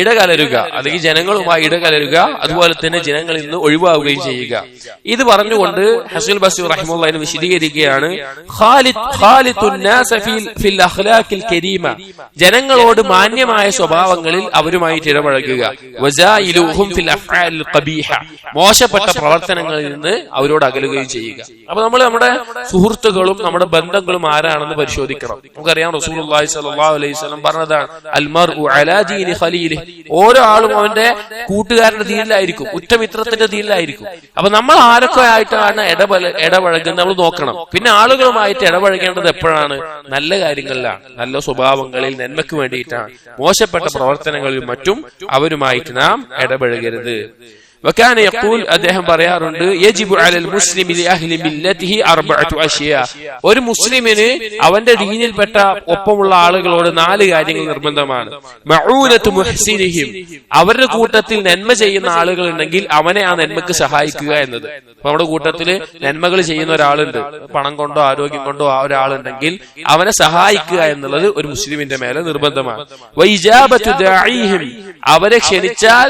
ഇടകലരുക, അല്ലെങ്കിൽ ജനങ്ങളുമായി ഇടകലരുക, അതുപോലെ തന്നെ ജനങ്ങളിൽ നിന്ന് ഒഴിവാവുകയും ചെയ്യുക. ഇത് പറഞ്ഞുകൊണ്ട് ഹസൻ ബസ്രി റഹിമഹുല്ലാഹു വിശദീകരിക്കുകയാണ്, ഖാലിതുൻ നാസ ഫിൽ അഖ്ലാഖിൽ കരീമ, ജനങ്ങളോട് മാന്യമായ സ്വഭാവങ്ങളിൽ അവരുമായിട്ട് ഇടപഴകുക. വസായിലുഹും ഫിൽ അഫ്ആലിൽ ഖബീഹ, മോശപ്പെട്ട പ്രവർത്തനങ്ങളിൽ നിന്ന് അവരോട് അകലുകയും ചെയ്യുക. അപ്പൊ നമ്മൾ നമ്മുടെ സുഹൃത്തുക്കളും നമ്മുടെ ബന്ധങ്ങളും ആരാണെന്ന് പരിശോധിക്കണം. നമുക്കറിയാം റസൂലുള്ളാഹി സ്വല്ലല്ലാഹു അലൈഹി വസല്ലം പറഞ്ഞതാണ്, അൽ മർഉ അലാ ദീനി ഖലീലിഹി, ഓരോ ആളും അവന്റെ കൂട്ടുകാരന്റെ ദീനിലായിരിക്കും, ഉറ്റമിത്രത്തിന്റെ ദീനിലായിരിക്കും. അപ്പൊ നമ്മൾ ആരൊക്കെ ആയിട്ടാണ് ഇടപഴകുന്നത് നമ്മൾ നോക്കണം. പിന്നെ ആളുകളുമായിട്ട് ഇടപഴകേണ്ടത് എപ്പോഴാണ്? നല്ല കാര്യങ്ങളിലാണ്, നല്ല സ്വഭാവങ്ങളിൽ, നന്മയ്ക്ക് വേണ്ടിയിട്ടാണ്. മോശപ്പെട്ട പ്രവർത്തനങ്ങളിലും മറ്റും അവരുമായിട്ട് നാം ഇടപഴകരുത്. വകാന യഖൂൽ, അദ്ദേഹം പറയാറുണ്ട്, യജിബു അലൽ മുസ്ലിമി ലിഅഹ്ലി മില്ലതിഹി അർബഅതു അഷ്യാ, ഒരു മുസ്ലിമിന് അവന്റെ ദീനിൽപ്പെട്ട ഒപ്പമുള്ള ആളുകളോട് 4 കാര്യങ്ങൾ നിർബന്ധമാണ്. മഊനതു മുഹ്സിനിഹിം, അവരുടെ കൂട്ടത്തിൽ നന്മ ചെയ്യുന്ന ആളുകൾ ഉണ്ടെങ്കിൽ അവനെ ആ നന്മക്ക് സഹായിക്കുക എന്നത്. നമ്മുടെ കൂട്ടത്തിൽ നന്മകൾ ചെയ്യുന്ന ഒരാളുണ്ട്, പണം കൊണ്ടോ ആരോഗ്യം കൊണ്ടോ ആ ഒരാളുണ്ടെങ്കിൽ അവനെ സഹായിക്കുക എന്നുള്ളത് ഒരു മുസ്ലിമിന്റെ മേലെ നിർബന്ധമാണ്. വഇജാബതു ദാഇഹിം, അവരെ ക്ഷണിച്ചാൽ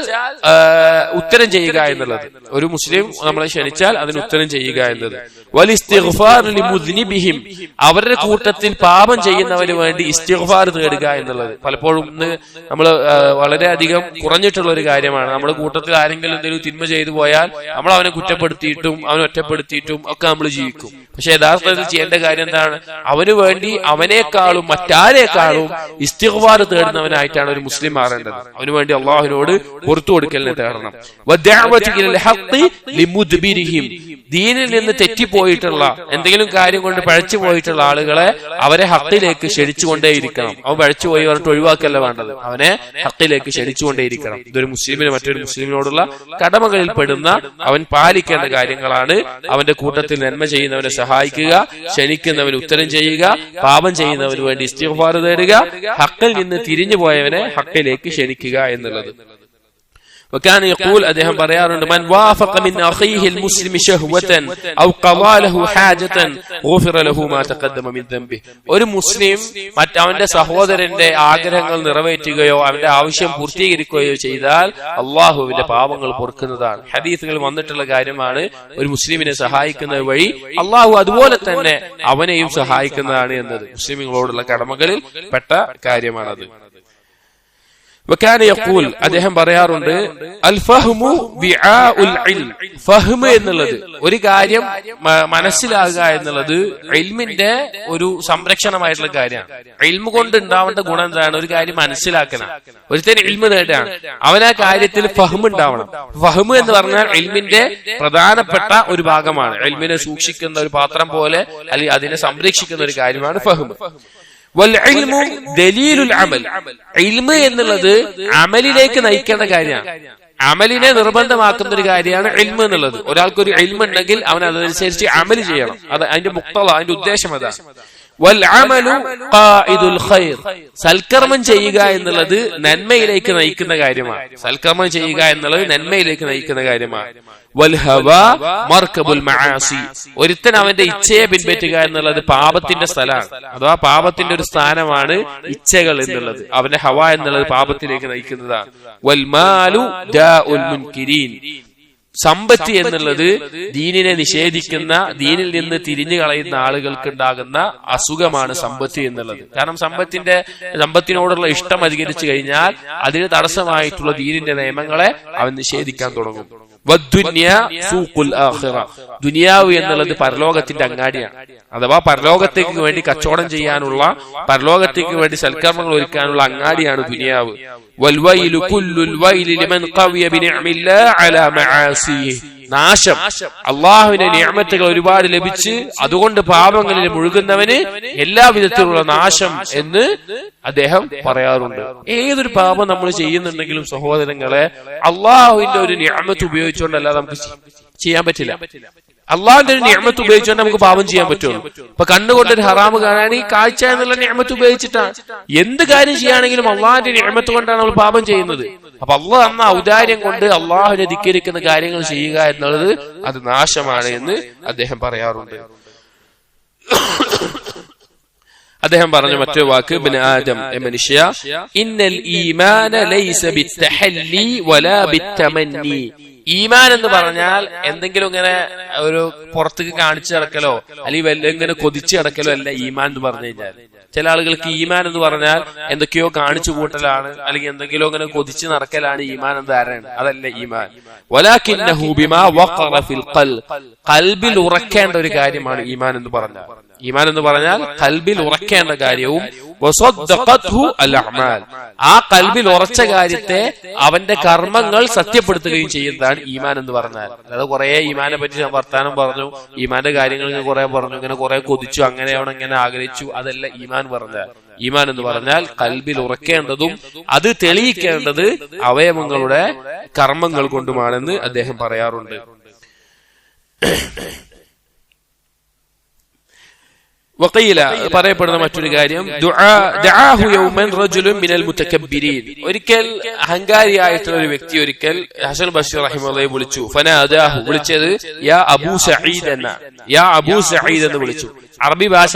ഉത്തരം ചെയ്യുക എന്നുള്ളത്. ഒരു മുസ്ലിം നമ്മളെ ക്ഷണിച്ചാൽ അതിന് ഉത്തരം ചെയ്യുക എന്നത്. വലിസ്തിഗ്ഫാർ ലിമുദ്നിബിഹിം, അവരുടെ കൂട്ടത്തിൽ പാപം ചെയ്യുന്നവന് വേണ്ടി ഇസ്തിഗ്ഫാർ തേടുക എന്നുള്ളത്. പലപ്പോഴും ഇന്ന് നമ്മൾ വളരെയധികം കുറഞ്ഞിട്ടുള്ള ഒരു കാര്യമാണ്. നമ്മുടെ കൂട്ടത്തിൽ ആരെങ്കിലും എന്തെങ്കിലും തിന്മ ചെയ്തു പോയാൽ നമ്മൾ അവനെ കുറ്റപ്പെടുത്തിയിട്ടും അവനെ ഒറ്റപ്പെടുത്തിയിട്ടും ഒക്കെ നമ്മൾ ജീവിക്കും. പക്ഷെ യഥാർത്ഥത്തിൽ ചെയ്യേണ്ട കാര്യം എന്താണ്? അവന് വേണ്ടി അവനേക്കാളും മറ്റാരേക്കാളും ഇസ്തിഗ്ഫാർ തേടുന്നവനായിട്ടാണ് ഒരു മുസ്ലിം മാറേണ്ടത്. അവന് വേണ്ടി അള്ളാഹുവിനോട് പുറത്തു കൊടുക്കലിനെ തേടണം. ദീനിൽ നിന്ന് തെറ്റിപ്പോയിട്ടുള്ള എന്തെങ്കിലും കാര്യം കൊണ്ട് പഴച്ചു പോയിട്ടുള്ള ആളുകളെ അവരെ ഹക്കിലേക്ക് ക്ഷണിച്ചുകൊണ്ടേയിരിക്കണം. അവൻ പഴച്ചു പോയി പറഞ്ഞിട്ട് ഒഴിവാക്കല്ല വേണ്ടത്, അവനെ ഹക്കിലേക്ക് ക്ഷണിച്ചുകൊണ്ടേയിരിക്കണം. ഇതൊരു മുസ്ലിമിന് മറ്റൊരു മുസ്ലിമിനോടുള്ള കടമകളിൽ പെടുന്ന അവൻ പാലിക്കേണ്ട കാര്യങ്ങളാണ്. അവന്റെ കൂട്ടത്തിൽ നന്മ ചെയ്യുന്നവനെ സഹായിക്കുക, ക്ഷണിക്കുന്നവന് ഉത്തരം ചെയ്യുക, പാപം ചെയ്യുന്നവന് വേണ്ടി ഇസ്തിഗ്ഫാർ തേടുക, ഹക്കിൽ നിന്ന് തിരിഞ്ഞു പോയവനെ ഹക്കിലേക്ക് ക്ഷണിക്കുക എന്നുള്ളത്. وكان يقول, അദ്ദേഹം പറയാറുണ്ട്, من وافق من اخيه المسلم شهوة او قضى له حاجة غفر له ما تقدم من ذنبه. ഒരു മുസ്ലിം മറ്റവന്റെ സഹോദരന്റെ ആഗ്രഹങ്ങൾ നിറവേറ്റുകയോ അവന്റെ ആവശ്യം പൂർത്തീകരിക്കുകയോ ചെയ്താൽ അള്ളാഹുവിന്റെ പാപങ്ങൾ പൊറുക്കുന്നതാണ്. ഹദീസുകൾ വന്നിട്ടുള്ള കാര്യമാണ്. ഒരു മുസ്ലിമിനെ സഹായിക്കുന്നത് വഴി അള്ളാഹു അതുപോലെ തന്നെ അവനെയും സഹായിക്കുന്നതാണ് എന്നത് മുസ്ലിമുകളോടുള്ള കടമകളിൽ പെട്ട കാര്യമാണത്. വകാന യഖൂൽ, അദ്ദേഹം പറയാറുണ്ട്, അൽ ഫഹ്മു ബിആഉൽ ഇൽം, ഫഹ്മ് എന്നുള്ളത് ഒരു കാര്യം മനസ്സിലാകുക എന്നുള്ളത് ഇൽമിന്റെ ഒരു സംരക്ഷണമായിട്ടുള്ള കാര്യമാണ്. ഇൽമു കൊണ്ട് ഉണ്ടാവേണ്ട ഗുണം എന്താണ്? ഒരു കാര്യം മനസ്സിലാക്കണം. ഒരുത്തന് ഇൽമു നേടാണ്, അവൻ ആ കാര്യത്തിൽ ഫഹ്മ് ഉണ്ടാവണം. ഫഹ്മ് എന്ന് പറഞ്ഞാൽ ഇൽമിന്റെ പ്രധാനപ്പെട്ട ഒരു ഭാഗമാണ്. ഇൽമിനെ സൂക്ഷിക്കുന്ന ഒരു പാത്രം പോലെ, അല്ലെങ്കിൽ അതിനെ സംരക്ഷിക്കുന്ന ഒരു കാര്യമാണ് ഫഹ്മ്. വൽഇൽമു ദലീലുൽ അമൽ, ഇൽമ് എന്നുള്ളത് അമലിലേക്ക് നയിക്കേണ്ട കാര്യമാണ്. അമലിനെ നിർബന്ധമാക്കുന്ന ഒരു കാര്യമാണ് ഇൽമ് എന്നുള്ളത്. ഒരാൾക്കൊരു ഇൽമ് ഉണ്ടെങ്കിൽ അവൻ അതനുസരിച്ച് അമല് ചെയ്യണം. അത് അതിന്റെ മുക്തള, അതിന്റെ ഉദ്ദേശം അതാണ്. വൽഅമലു ഖാഇദുൽ ഖൈർ, സൽക്കർമ്മം ചെയ്യുക എന്നുള്ളത് നന്മയിലേക്ക് നയിക്കുന്ന കാര്യമാണ്. സൽക്കർമ്മം ചെയ്യുക എന്നുള്ളത് നന്മയിലേക്ക് നയിക്കുന്ന കാര്യമാണ്. വൽഹവാ മർകബുൽ മആസി, ഒരുത്തൻ അവന്റെ ഇച്ഛയെ പിൻപറ്റുക എന്നുള്ളത് പാപത്തിന്റെ സ്ഥലമാണ്, അഥവാ പാപത്തിന്റെ ഒരു സ്ഥാനമാണ് ഇച്ഛകൾ എന്നുള്ളത്. അവന്റെ ഹവ എന്നുള്ളത് പാപത്തിലേക്ക് നയിക്കുന്നതാണ്. വൽമാലു ദാഉൽ മുൻകിരീൻ, സമ്പത്ത് എന്നുള്ളത് ദീനിനെ നിഷേധിക്കുന്ന, ദീനിൽ നിന്ന് തിരിഞ്ഞു കളയുന്ന ആളുകൾക്ക് ഉണ്ടാകുന്ന അസുഖമാണ് സമ്പത്ത് എന്നുള്ളത്. കാരണം സമ്പത്തിനോടുള്ള ഇഷ്ടം അധികരിച്ചു കഴിഞ്ഞാൽ അതിന് തടസ്സമായിട്ടുള്ള ദീനിന്റെ നിയമങ്ങളെ അവൻ നിഷേധിക്കാൻ തുടങ്ങും. ദുനിയാവ് എന്നുള്ളത് പരലോകത്തിന്റെ അങ്ങാടിയാണ്. അഥവാ പരലോകത്തേക്ക് വേണ്ടി കച്ചവടം ചെയ്യാനുള്ള, പരലോകത്തേക്ക് വേണ്ടി സൽക്കർമ്മങ്ങൾ ഒരുക്കാനുള്ള അങ്ങാടിയാണ് ദുനിയാവ്. വൽവൈലു കുല്ലുൽ വൈലി ലിമൻ ഖവിയ ബിനിഅമില്ലാഹി അലാ മആസിഹി, നാശം, അള്ളാഹുവിന്റെ നിഅമത്തുകൾ ഒരുപാട് ലഭിച്ച് അതുകൊണ്ട് പാപങ്ങളിൽ മുഴുകുന്നവന് എല്ലാവിധത്തിലുള്ള നാശം എന്ന് അദ്ദേഹം പറയാറുണ്ട്. ഏതൊരു പാപം നമ്മൾ ചെയ്യുന്നുണ്ടെങ്കിലും സഹോദരങ്ങളെ, അള്ളാഹുവിന്റെ ഒരു നിഅമത്ത് ഉപയോഗിച്ചുകൊണ്ടല്ലാതെ നമുക്ക് ചെയ്യാൻ പറ്റില്ല. അള്ളാഹിന്റെ ഒരു നിഅമത്ത് ഉപയോഗിച്ചുകൊണ്ട് നമുക്ക് പാപം ചെയ്യാൻ പറ്റുള്ളൂ. ഇപ്പൊ കണ്ണുകൊണ്ടൊരു ഹറാമ് കാണാൻ ഈ കാഴ്ച എന്നുള്ള നിഅമത്ത് ഉപയോഗിച്ചിട്ടാണ്. എന്ത് കാര്യം ചെയ്യുകയാണെങ്കിലും അള്ളാഹിന്റെ നിഅമത്ത് കൊണ്ടാണ് നമ്മൾ പാപം ചെയ്യുന്നത്. അപ്പൊ അള്ളാഹ് എന്ന ഔദാര്യം കൊണ്ട് അള്ളാഹുവിനെ ധിക്കരിക്കുന്ന കാര്യങ്ങൾ ചെയ്യുക എന്നുള്ളത് അത് നാശമാണ് എന്ന് അദ്ദേഹം പറയാറുണ്ട്. അദ്ദേഹം പറഞ്ഞ മറ്റൊരു വാക്ക് ഇബ്നു ആദം മനുഷ്യ ഇന്നൽ ഈമാന ലൈസ ബിത്തഹല്ലി വലാ ബിത്തമന്നി. ഈമാൻ എന്ന് പറഞ്ഞാൽ എന്തെങ്കിലും ഇങ്ങനെ ഒരു പുറത്തേക്ക് കാണിച്ചു നടക്കലോ അല്ലെങ്കിൽ വല്ല ഇങ്ങനെ കൊതിച്ചു നടക്കലോ അല്ല ഈമാൻ എന്ന് പറഞ്ഞു കഴിഞ്ഞാൽ. ചില ആളുകൾക്ക് ഈമാൻ എന്ന് പറഞ്ഞാൽ എന്തൊക്കെയോ കാണിച്ചു കൂട്ടലാണ് അല്ലെങ്കിൽ എന്തെങ്കിലും ഇങ്ങനെ കൊതിച്ചു നടക്കലാണ് ഈമാൻ എന്ന് ധാരണ. അതല്ല ഈമാൻ. വലാകിന്നഹു ബിമാ വഖറ ഫിൽ ഖൽബ്. ഖൽബിൽ ഉറക്കേണ്ട ഒരു കാര്യമാണ് ഈമാൻ എന്ന് പറഞ്ഞാൽ. ഈമാൻ എന്ന് പറഞ്ഞാൽ ഖൽബിൽ ഉറക്കേണ്ട കാര്യവും വസദ്ദഖത്ഹു അൽ അഅമാൽ. ആ ഖൽബിൽ ഉറച്ച കാര്യത്തെ അവന്റെ കർമ്മങ്ങൾ സത്യപ്പെടുത്തുകയും ചെയ്യുന്നതാണ് ഈമാൻ എന്ന് പറഞ്ഞാൽ. അതായത് കുറെ ഈമാനെ പറ്റി വർത്താനം പറഞ്ഞു, ഈമാന്റെ കാര്യങ്ങൾ കുറെ പറഞ്ഞു, ഇങ്ങനെ കുറെ കൊതിച്ചു, അങ്ങനെ അവിടെ ഇങ്ങനെ ആഗ്രഹിച്ചു, അതല്ല ഈമാൻ പറഞ്ഞാൽ. ഈമാൻ എന്ന് പറഞ്ഞാൽ ഖൽബിൽ ഉറക്കേണ്ടതും അത് തെളിയിക്കേണ്ടത് അവയവങ്ങളുടെ കർമ്മങ്ങൾ കൊണ്ടുമാണെന്ന് അദ്ദേഹം പറയാറുണ്ട്. വഖീല പറയപ്പെടുന്ന മറ്റൊരു കാര്യം ദഅാഹു യൗമൻ റജുലുൻ മിനൽ മുതകബ്ബിരീൻ. ഒരിക്കൽ അഹങ്കാരിയായിട്ടുള്ള ഒരു വ്യക്തി ഒരിക്കൽ ഹസൻ ബസ്രി റഹിമഹുള്ളാഹി വിളിച്ചു. ഫനാദാഹു, വിളിച്ചത് യാ അബൂ സഈദ് എന്ന് വിളിച്ചു. അറബി ഭാഷ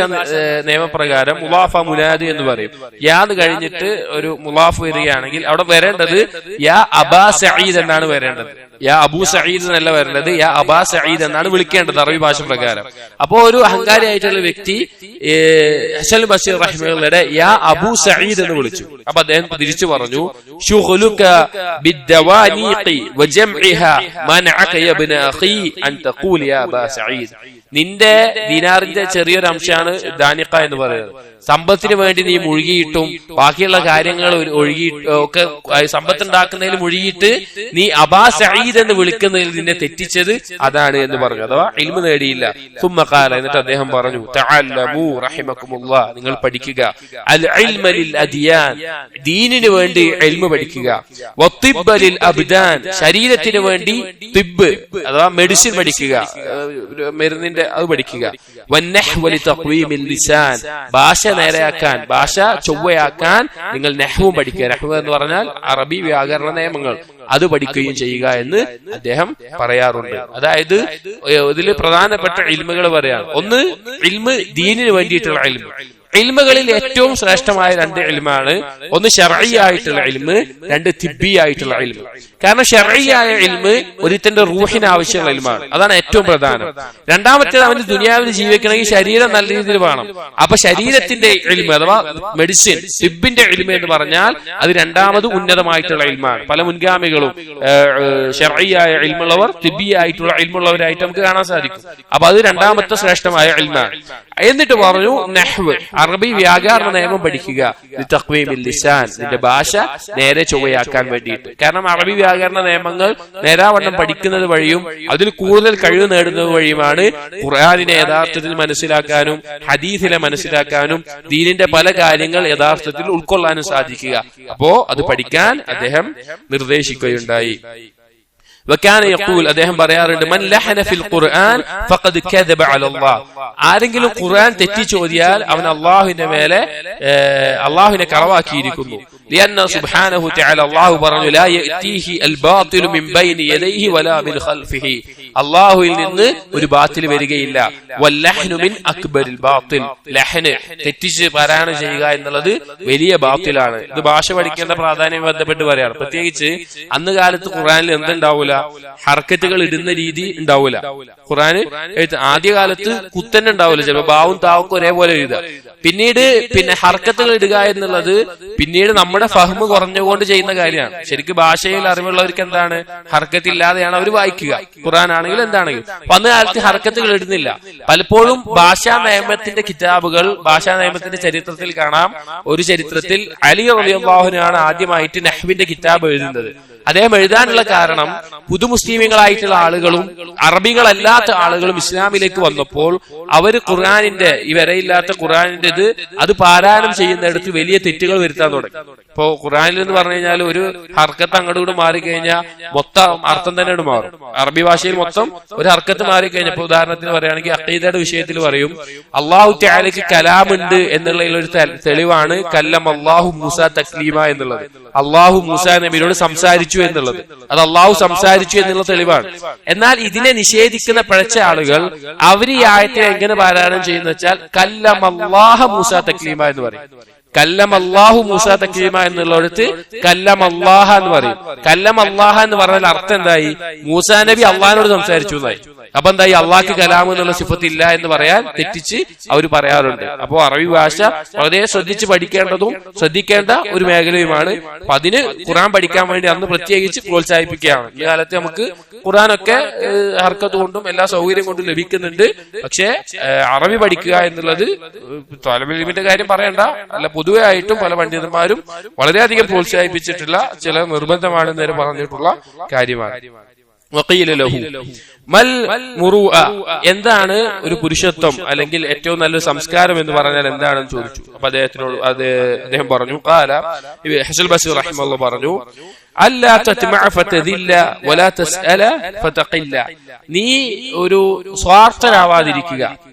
നിയമപ്രകാരം മുലാഫ മുനാദി എന്ന് പറയും. യാന്ന് കഴിഞ്ഞിട്ട് ഒരു മുലാഫ് വരികയാണെങ്കിൽ അവിടെ വരേണ്ടത് യാ അബാ സഈദ് എന്നാണ് വരേണ്ടത്. യാ അബൂ സഈദ് എന്നല്ല വരേണ്ടത്, യാ അബാ സഈദ് എന്നാണ് വിളിക്കേണ്ടത് അറബി ഭാഷ പ്രകാരം. അപ്പോ ഒരു അഹങ്കാരിയായിട്ടുള്ള വ്യക്തി ഹസൻ ബസ്രി റഹിമഹുള്ളാഹിയുടെ യാ അബൂ സഈദ് എന്ന് വിളിച്ചു. അപ്പൊ അദ്ദേഹം തിരിച്ചു പറഞ്ഞു, ശുഗ്ലുക ബിദ്ദവാനീഖി വജംഇഹാ മനഅക യാ ഇബ്ന അഖി അൻ തഖൂൽ യാ അബാ സഈദ്. നിന്റെ ദിനാറിന്റെ ചെറിയൊരു അംശമാണ് ദാനിഖ എന്ന് പറയുന്നത്. സമ്പത്തിന് വേണ്ടി നീ മുഴുകിയിട്ടും ബാക്കിയുള്ള കാര്യങ്ങൾ ഒഴുകി ഒക്കെ സമ്പത്തുണ്ടാക്കുന്നതിൽ മുഴുകിയിട്ട് നീ അബാ സഈദ് എന്ന് വിളിക്കുന്നതിൽ നിന്നെ തെറ്റിച്ചത് അതാണ് എന്ന് പറഞ്ഞു. അഥവാ ഇൽമു നേടിയില്ല. സുമ്മ ഖാല, എന്നിട്ട് അദ്ദേഹം പറഞ്ഞു, തഅല്ലമു റഹിമകുമുല്ലാഹ്, നിങ്ങൾ പഠിക്കുക, അൽ ഇൽമ ലിൽ അദിയാൻ, ദീനിനു വേണ്ടി ഇൽമു പഠിക്കുക, വത്തിബ്ബ ലിൽ അബ്ദാൻ, ശരീരത്തിന് വേണ്ടി തിബ്ബ് അഥവാ മെഡിസിൻ പഠിക്കുക, മരുന്നിന്റെ അത് പഠിക്കുക, വന്നഹ്വ ലിതഖ്വീമിൽ ലിസാൻ, ഭാഷ നേരെയാക്കാൻ, ഭാഷ ചൊവ്വയാക്കാൻ നിങ്ങൾ നഹ്വും പഠിക്കുക. നഹ്വ് എന്ന് പറഞ്ഞാൽ അറബി വ്യാകരണ നിയമങ്ങൾ, അത് പഠിക്കുകയും ചെയ്യുക എന്ന് അദ്ദേഹം പറയാറുണ്ട്. അതായത് ഇതിൽ പ്രധാനപ്പെട്ട ഇൽമുകൾ പറയാണ്. ഒന്ന് ഇൽമ് ദീനിന് വേണ്ടിയിട്ടുള്ള ഇൽമ്. ഇൽമുകളിൽ ഏറ്റവും ശ്രേഷ്ഠമായ രണ്ട് ഇൽമാണ്. ഒന്ന് ശർഈ ആയിട്ടുള്ള ഇൽമ്, രണ്ട് തിബ്ബി ആയിട്ടുള്ള ഇൽമ്. കാരണം ശർഈ ആയ ഇൽമ് ഒരുത്തന്റെ റൂഹിന് ആവശ്യമുള്ള ഇൽമാണ്, അതാണ് ഏറ്റവും പ്രധാനം. രണ്ടാമത്തേത് അവന് ദുനിയാവിൽ ജീവിക്കണമെങ്കിൽ ശരീരം നല്ല രീതിയിൽ വേണം. അപ്പൊ ശരീരത്തിന്റെ ഇൽമ് അഥവാ മെഡിസിൻ, തിബ്ബിന്റെ ഇൽമ് എന്ന് പറഞ്ഞാൽ അത് രണ്ടാമത് ഉന്നതമായിട്ടുള്ള ഇൽമാണ്. പല മുൻഗാമികളും ശർഈ ആയ ഇൽമുള്ളവർ തിബ്ബി ആയിട്ടുള്ള ഇൽമുള്ളവരായിട്ട് നമുക്ക് കാണാൻ സാധിക്കും. അപ്പൊ അത് രണ്ടാമത്തെ ശ്രേഷ്ഠമായ ഇൽമാണ്. എന്നിട്ട് പറഞ്ഞു നഹ്വ്, അറബി വ്യാകരണ നിയമം പഠിക്കുക, തഖ്വീമിൽ ലിസാൻ, നിന്റെ ഭാഷ നേരെ ചൊവ്വയാക്കാൻ വേണ്ടിയിട്ട്. കാരണം അറബി വ്യാകരണ നിയമങ്ങൾ നേരാവണ്ണം പഠിക്കുന്നത് വഴിയും അതിൽ കൂടുതൽ കഴിവ് നേടുന്നത് വഴിയുമാണ് ഖുർആനിനെ യഥാർത്ഥത്തിൽ മനസ്സിലാക്കാനും ഹദീസിനെ മനസ്സിലാക്കാനും ദീനിന്റെ പല കാര്യങ്ങൾ യഥാർത്ഥത്തിൽ ഉൾക്കൊള്ളാനും സാധിക്കുക. അപ്പോ അത് പഠിക്കാൻ അദ്ദേഹം നിർദ്ദേശിക്കുകയുണ്ടായി. വകാന യഖൂൽ, അദ്ദേഹം പറയാറുണ്ട്, മൻ ലഹന ഫിൽ ഖുർആൻ ഫഖദ് കദബ അലല്ലാഹ്. ആരെങ്കിലും ഖുർആൻ തെറ്റിച്ചോദിയാൽ അവൻ അല്ലാഹുവിനെ കളവാക്കിയിരിക്കുന്നു. ലിഅന്ന സുബ്ഹാനഹു തആല, അല്ലാഹു പറഞ്ഞു, ലാ യഅതീഹി അൽ ബാതിലു മിൻ ബൈനി യദൈഹി വലാ മിൻ ഖൽഫിഹി, അല്ലാഹുവിൽ നിന്ന് ഒരു ബാത്തിൽ വരികയില്ല. വല്ലഹ്നു മിൻ അക്ബറിൽ ബാത്തിൽ, ലഹ്ന് തെറ്റിച്ച് പാരായണം ചെയ്യുക എന്നുള്ളത് വലിയ ബാത്തിലാണ്. ഇത് ഭാഷ പഠിക്കേണ്ട പ്രാധാന്യം ബന്ധപ്പെട്ട് പറയാണ്. പ്രത്യേകിച്ച് അന്ന് കാലത്ത് ഖുർആനിൽ എന്തുണ്ടാവൂല, ഹർക്കത്തുകൾ ഇടുന്ന രീതി ഉണ്ടാവൂല. ഖുർആന് ആദ്യകാലത്ത് കുത്തന്നെ ഉണ്ടാവൂല, ചിലപ്പോ ബാവും താവും ഒരേപോലെ എഴുതുക. പിന്നീട് ഹർക്കത്തുകൾ ഇടുക എന്നുള്ളത് പിന്നീട് നമ്മുടെ ഫഹ്മ് കുറഞ്ഞുകൊണ്ട് ചെയ്യുന്ന കാര്യമാണ്. ശരിക്കും ഭാഷയിൽ അറിവുള്ളവർക്ക് എന്താണ്, ഹർക്കത്തില്ലാതെയാണ് അവർ വായിക്കുക. ഖുർആൻ ആണെങ്കിൽ എന്താണെങ്കിലും. അപ്പൊ അന്ന് കാലത്ത് ഹർക്കത്തുകൾ ഇടുന്നില്ല. പലപ്പോഴും ഭാഷാ നിയമത്തിന്റെ കിതാബുകൾ, ഭാഷാ നിയമത്തിന്റെ ചരിത്രത്തിൽ കാണാം, ഒരു ചരിത്രത്തിൽ അലി റളിയല്ലാഹു അൻഹു ആണ് ആദ്യമായിട്ട് നഹ്വിന്റെ കിതാബ് എഴുതുന്നത്. അദ്ദേഹം എഴുതാനുള്ള കാരണം പുതുമുസ്ലിമുകളായിട്ടുള്ള ആളുകളും അറബികളല്ലാത്ത ആളുകളും ഇസ്ലാമിലേക്ക് വന്നപ്പോൾ അവര് ഖുർആനിന്റെ ഈ വരയില്ലാത്ത ഖുർആനിന്റെ അത് പാരായണം ചെയ്യുന്നിടത്ത് വലിയ തെറ്റുകൾ വരുത്താൻ തുടങ്ങി. ഇപ്പോ ഖുർആനിൽ എന്ന് പറഞ്ഞു കഴിഞ്ഞാൽ ഒരു ഹർക്കത്ത് അങ്ങോട്ട് കൂടെ മാറിക്കഴിഞ്ഞാൽ മൊത്തം അർത്ഥം തന്നെ മാറും. അറബി ഭാഷയിൽ മൊത്തം ഒരു ഹർക്കത്ത് മാറിക്കഴിഞ്ഞപ്പോ ഉദാഹരണത്തിന് പറയുകയാണെങ്കിൽ അഖീദയുടെ വിഷയത്തിൽ പറയും അള്ളാഹു തആലയ്ക്ക് കലാമുണ്ട് എന്നുള്ളതിൽ ഒരു തെളിവാണ് കല്ലം അല്ലാഹു മൂസ തക്ലീമ എന്നുള്ളത്. അള്ളാഹു മൂസ നബിയോട് സംസാരിച്ചു എന്നുള്ളത്, അത് അള്ളാഹു സംസാരിച്ചു എന്നുള്ള തെളിവാണ്. എന്നാൽ ഇതിനെ നിഷേധിക്കുന്ന പിഴച്ച ആളുകൾ അവർ ഈ ആയത്തെ എങ്ങനെ പാരായണം ചെയ്യുന്ന വെച്ചാൽ കല്ലം അല്ലാഹ മൂസ തക്ലീമ എന്ന് പറയും. കല്ലം അല്ലാഹു മൂസ തക്ലീമ എന്നുള്ളിടത്ത് കല്ലം അല്ലാഹ എന്ന് പറയും. കല്ലം അല്ലാഹ എന്ന് പറഞ്ഞാൽ അർത്ഥം എന്തായി? മൂസാ നബി അള്ളാഹിനോട് സംസാരിച്ചു എന്നായി. അപ്പൊ എന്തായി? അള്ളാഹ്ക്ക് കലാം എന്നുള്ള സിഫത്ത് ഇല്ല എന്ന് പറയാൻ തെറ്റിച്ച് അവർ പറയാറുണ്ട്. അപ്പോ അറബി ഭാഷ വളരെ ശ്രദ്ധിച്ച് പഠിക്കേണ്ടതും ശ്രദ്ധിക്കേണ്ട ഒരു മേഖലയുമാണ്. അപ്പൊ അതിന് ഖുർആൻ പഠിക്കാൻ വേണ്ടി അന്ന് പ്രത്യേകിച്ച് പ്രോത്സാഹിപ്പിക്കുകയാണ്. ഈ കാലത്ത് നമുക്ക് ഖുർആനൊക്കെ ഹർക്കത്ത് കൊണ്ടും എല്ലാ സൗകര്യം കൊണ്ടും ലഭിക്കുന്നുണ്ട്. പക്ഷെ അറബി പഠിക്കുക എന്നുള്ളത് ത്വാലിബുൽ ഇൽമിന്റെ കാര്യം പറയണ്ട, അല്ല പൊതുവെ ആയിട്ടും പല പണ്ഡിതന്മാരും വളരെയധികം പ്രോത്സാഹിപ്പിച്ചിട്ടുള്ള ചില നിർബന്ധമാണെന്ന് നേരെ പറഞ്ഞിട്ടുള്ള കാര്യമാണ്. എന്താണ് ഒരു പുരുഷത്വം അല്ലെങ്കിൽ ഏറ്റവും നല്ലൊരു സംസ്കാരം എന്ന് പറഞ്ഞാൽ എന്താണെന്ന് ചോദിച്ചു. അപ്പൊ അദ്ദേഹം പറഞ്ഞു ഹസൻ ബസ്രി റഹിമഹുല്ലാഹ് പറഞ്ഞു അല്ലാ തത്മഅ ഫതദില്ല വലാ തസ്അല ഫതഖില്ല. നീ ഒരു സ്വാർത്ഥനാവാതിരിക്കുക.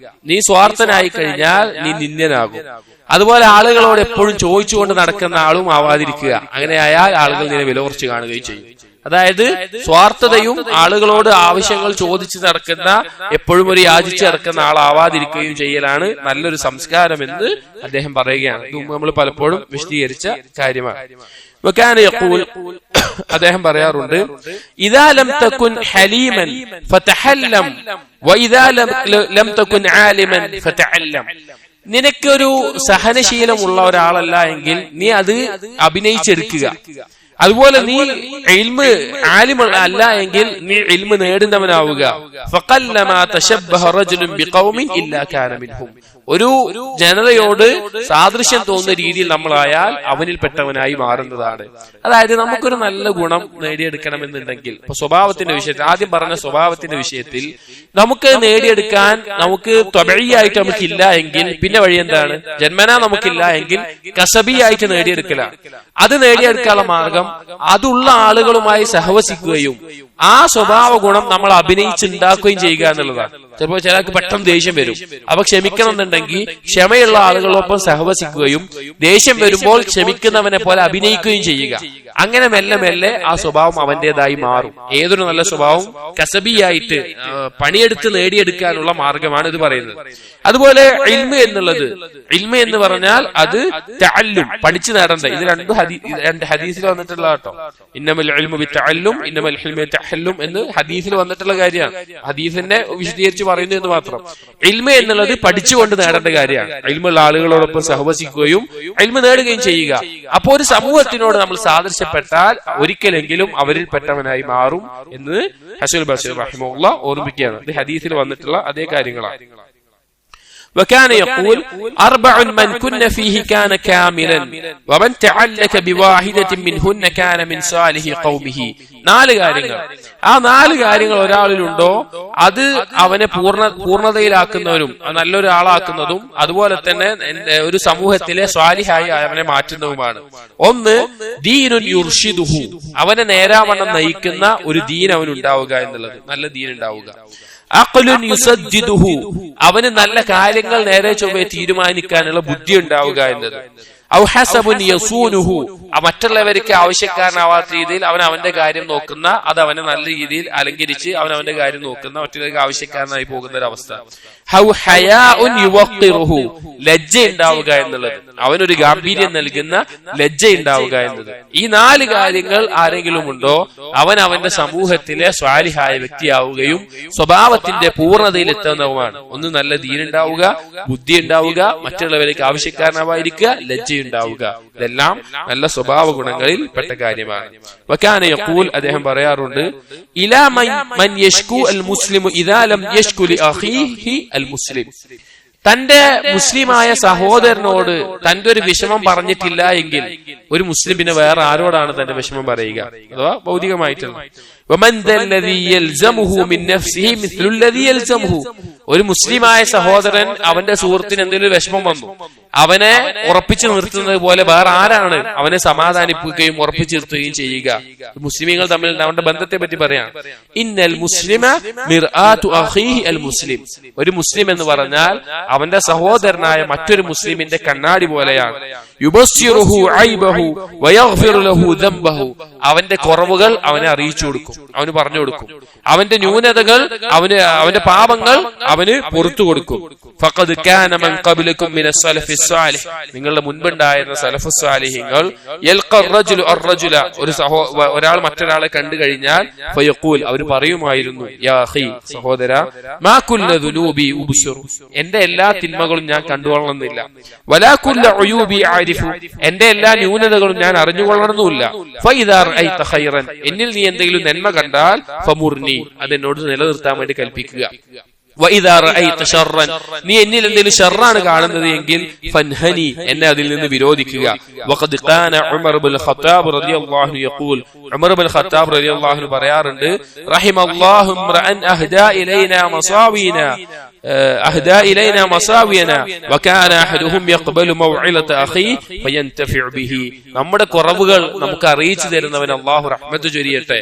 നീ സ്വാർത്ഥനായി കഴിഞ്ഞാൽ നീ നിന്ദ്യനാകും. അതുപോലെ ആളുകളോട് എപ്പോഴും ചോദിച്ചുകൊണ്ട് നടക്കുന്ന ആളും ആവാതിരിക്കുക. അങ്ങനെയായാൽ ആളുകൾ നിന്നെ വില കുറച്ച് കാണുകയും ചെയ്യും. അതായത് സ്വാർത്ഥതയും ആളുകളോട് ആവശ്യങ്ങൾ ചോദിച്ചു നടക്കുന്ന എപ്പോഴും ഒരു യാചിച്ച് നടക്കുന്ന ആളാവാതിരിക്കുകയും ചെയ്യലാണ് നല്ലൊരു സംസ്കാരം എന്ന് അദ്ദേഹം പറയുകയാണ്. ഇത് നമ്മൾ പലപ്പോഴും വിശദീകരിച്ച കാര്യമാണ്. അദ്ദേഹം പറയാറുണ്ട് ഇദാ ലം തകുൻ ഹലീമൻ ഫതഹല്ലം വഇദാ ലം തകുൻ ആലിമൻ ഫതഅല്ലം. നിനക്കൊരു സഹനശീലമുള്ള ഒരാളല്ല എങ്കിൽ നീ അത് അഭിനയിച്ചെടുക്കുക. അതുപോലെ നീ ഇൽമ് ആലിമ അല്ല എങ്കിൽ നീ ഇൽമ് നേടുന്നവനാവുക. ഫഖല്ലമാ തശബ്ബഹ റജുലുൻ ബിഖൗമിൻ ഇല്ലാ കാന മിൻഹും. ഒരു ജനതയോട് സാദൃശ്യം തോന്നുന്ന രീതിയിൽ നമ്മളായാൽ അവനിൽപ്പെട്ടവനായി മാറുന്നതാണ്. അതായത് നമുക്കൊരു നല്ല ഗുണം നേടിയെടുക്കണമെന്നുണ്ടെങ്കിൽ ഇപ്പൊ സ്വഭാവത്തിന്റെ വിഷയത്തിൽ ആദ്യം പറഞ്ഞ സ്വഭാവത്തിന്റെ വിഷയത്തിൽ നമുക്ക് നേടിയെടുക്കാൻ നമുക്ക് ത്വബഈയായിട്ട് നമുക്കില്ല എങ്കിൽ പിന്നെ വഴി എന്താണ്? ജന്മനാ നമുക്കില്ല എങ്കിൽ കസബിയായിട്ട് നേടിയെടുക്കലാണ്. അത് നേടിയെടുക്കാനുള്ള മാർഗം അതുള്ള ആളുകളുമായി സഹവസിക്കുകയും ആ സ്വഭാവ ഗുണം നമ്മൾ അഭിനയിച്ചുണ്ടാക്കുകയും ചെയ്യുക എന്നുള്ളതാണ്. ചിലപ്പോൾ ചിലർക്ക് പെട്ടെന്ന് ദേഷ്യം വരും. അപ്പൊ ക്ഷമിക്കണം എന്നുണ്ടെങ്കിൽ ക്ഷമയുള്ള ആളുകളൊപ്പം സഹവസിക്കുകയും ദേഷ്യം വരുമ്പോൾ ക്ഷമിക്കുന്നവനെ പോലെ അഭിനയിക്കുകയും ചെയ്യുക. അങ്ങനെ മെല്ലെ മെല്ലെ ആ സ്വഭാവം അവന്റേതായി മാറും. ഏതൊരു നല്ല സ്വഭാവം കസബിയായിട്ട് പണിയെടുത്ത് നേടിയെടുക്കാനുള്ള മാർഗമാണ് ഇത് പറയുന്നത്. അതുപോലെ ഇൽമ് എന്നുള്ളത്, ഇൽമ് എന്ന് പറഞ്ഞാൽ അത് തഅല്ലും പഠിച്ചു നേടേണ്ട. ഇത് രണ്ട് ഹദീസിൽ വന്നിട്ടുള്ള കേട്ടോ. ഇന്നമൽ ഇൽമു ബിത്തഅല്ലും ഇന്നമൽ ഇൽമു ബിത്തഹല്ലും എന്ന് ഹദീസിൽ വന്നിട്ടുള്ള കാര്യമാണ്. ഹദീസിനെ വിശദീകരിച്ച് പറയുന്നു എന്ന് മാത്രം. ഇൽമ എന്നുള്ളത് പഠിച്ചുകൊണ്ട് നേടേണ്ട കാര്യമാണ്. ഇൽമുള്ള ആളുകളോടൊപ്പം സഹവസിക്കുകയും ഇൽമ നേടുകയും ചെയ്യുക. അപ്പോ ഒരു സമൂഹത്തിനോട് നമ്മൾ സാദൃശ്യപ്പെട്ടാൽ ഒരിക്കലെങ്കിലും അവരിൽ പെട്ടവനായി മാറും എന്ന് ഹസൻ ബസ്രി റഹിമഹുല്ലാഹ് ഓർമ്മിക്കുകയാണ്. ഇത് ഹദീസിൽ വന്നിട്ടുള്ള അതേ കാര്യങ്ങളാണ്. وكان يقول أربع من كن فيه كان كاملا ومن تعلق بواحدة منهن كان من صالح قومه. 4 കാര്യങ്ങൾ. ആ 4 കാര്യങ്ങൾ ഒരാളിലുണ്ടോ അത് അവനെ പൂർണ്ണതയിലാക്കുന്നവരും നല്ലൊരാളാക്കുന്നതും അതുപോലെ തന്നെ ഒരു സമൂഹത്തിലെ സ്വാലിഹായി അവനെ മാറ്റുന്നതുമാണ്. ഒന്ന് ദീനുൻ യുർഷിദുഹു, അവനെ നേരാവണ്ണം നയിക്കുന്ന ഒരു ദീൻ അവനുണ്ടാവുക എന്നുള്ളത്, നല്ല ദീൻ ഉണ്ടാവുക. അഖ്ലുൻ യുസദ്ദിദുഹു, അവന് നല്ല കാര്യങ്ങൾ നേരെ ചൊവ്വേ തീരുമാനിക്കാനുള്ള ബുദ്ധി ഉണ്ടാവുക എന്നത്. ഔ ഹസബുൻ യസൂനുഹു, മറ്റുള്ളവർക്ക് ആവശ്യക്കാരനാവാത്ത രീതിയിൽ അവൻ അവന്റെ കാര്യം നോക്കുന്ന, അത് അവനെ നല്ല രീതിയിൽ അലങ്കരിച്ച് അവൻ അവന്റെ കാര്യം നോക്കുന്ന, മറ്റുള്ളവർക്ക് ആവശ്യക്കാരനായി പോകുന്ന ഒരു അവസ്ഥ. ഹൗ ഹയാഉൻ യുവഖിറുഹു, ലജ്ജ ഉണ്ടാവുക എന്നുള്ളത്, അവനൊരു ഗാംഭീര്യം നൽകുന്ന ലജ്ജ ഉണ്ടാവുക എന്നത്. ഈ 4 കാര്യങ്ങൾ ആരെങ്കിലും ഉണ്ടോ അവൻ അവന്റെ സമൂഹത്തിലെ സ്വാലിഹായ വ്യക്തിയാവുകയും സ്വഭാവത്തിന്റെ പൂർണ്ണതയിൽ എത്തുന്നതുമാണ്. ഒന്ന് നല്ല ദീൻ ഉണ്ടാവുക, ബുദ്ധി ഉണ്ടാവുക, മറ്റുള്ളവർക്ക് ആവശ്യക്കാരനാവാതിരിക്കുക, ലജ്ജ ഉണ്ടാവുക. ഇതെല്ലാം നല്ല സ്വഭാവ ഗുണങ്ങളിൽ പെട്ട കാര്യമാണ്. വകാന യഖൂൽ, അദ്ദേഹം പറയാറുണ്ട്, ഇലാ മൻ യശ്കു അൽ മുസ്ലിമു ഇദാ ലം യശ്കു ലി അഖീഹി അൽ മുസ്ലിം. തന്റെ മുസ്ലിമായ സഹോദരനോട് തന്റെ ഒരു വിഷമം പറഞ്ഞിട്ടില്ല എങ്കിൽ, ഒരു മുസ്ലിം പിന്നെ വേറെ ആരോടാണ് തന്റെ വിഷമം പറയുക? അഥവാ ഭൗതികമായിട്ടുള്ള ഒരു മുസ്ലിമായ സഹോദരൻ അവന്റെ സുഹൃത്തിന് എന്തെങ്കിലും വിഷമം വന്നു, അവനെ ഉറപ്പിച്ചു നിർത്തുന്നത് പോലെ വേറെ ആരാണ് അവനെ സമാധാനിപ്പിക്കുകയും ഉറപ്പിച്ചു നിർത്തുകയും ചെയ്യുക? മുസ്ലിമീങ്ങൾ തമ്മിൽ അവന്റെ ബന്ധത്തെ പറ്റി പറയാം. ഇന്നൽ മുസ്ലിമ മിർആതു അഖീഹി അൽ മുസ്ലിം. ഒരു മുസ്ലിം എന്ന് പറഞ്ഞാൽ അവന്റെ സഹോദരനായ മറ്റൊരു മുസ്ലിമിന്റെ കണ്ണാടി പോലെയാണ്. യുബസ്സിറുഹു ഐബഹു വയഗ്ഫിറു ലഹു ദംബഹു. അവന്റെ കുറവുകൾ അവനെ അറിയിച്ചു കൊടുക്കും, അവന് പറഞ്ഞു കൊടുക്കും. അവന്റെ ന്യൂനതകൾ അവന്റെ പാപങ്ങൾ അവന് പുറത്തു കൊടുക്കും. ഫഖദ് കാന മൻ ഖബ്ലകും മിനസ് സലഫി സ്വാലിഹ്. നിങ്ങളുടെ മുൻപുണ്ടായിരുന്ന സലഫു സ്വാലിഹീങ്ങൾ യൽഖർ റജുലു അർറജുല, ഒരാൾ മറ്റൊരാളെ കണ്ടു കഴിഞ്ഞാൽ ഫയഖൂൽ, അവർ പറയുമായിരുന്നു, യാ അഖി, സഹോദര, മാ കുല്ലു ദുനൂബി ഉബ്സിർ, എന്റെ എല്ലാ തിന്മകളും ഞാൻ കണ്ടുകൊള്ളണമെന്നില്ല. വലാ കുല്ലു ഉയൂബി ആരിഫു, എന്റെ എല്ലാ ന്യൂനതകളും ഞാൻ അറിഞ്ഞുകൊള്ളണമെന്നില്ല. ഫഇദാ റഅയ്ത ഖൈറൻ, എന്നിൽ നീ എന്തെങ്കിലും നന്മ കണ്ടാൽ ഫമുർനി, അതെന്നോട് നിലനിർത്താൻ വേണ്ടി കൽപ്പിക്കുക. വഇദാ റഅയ്ത ശർറൻ, നീ എന്നിൽ എന്തെങ്കിലും ഷർറാണ് കാണുന്നത് എങ്കിൽ ഫൻഹനി, എന്നെ അതിൽ നിന്ന് വിരോധിക്കുക. വഖദ് കാന ഉമർ ഇബ്നുൽ ഖത്താബ് റളിയല്ലാഹു അൻഹു യഖൂൽ, ഉമർ ഇബ്നുൽ ഖത്താബ് റളിയല്ലാഹു അൻഹു പറയാറുണ്ട്, റഹിമല്ലാഹു ഇംറഅൻ അഹ്ദാ ഇലൈനാ മസാവീനാ أهدى إلينا مصاوينا وكان أحدهم يقبل موعظة أخيه فينتفع به. നമ്മുടെ കുറവുകൾ നമുക്ക് അറിയിച്ചു തരുന്നവൻ അല്ലാഹു റഹ്മത്ത് ചൊരിയട്ടെ.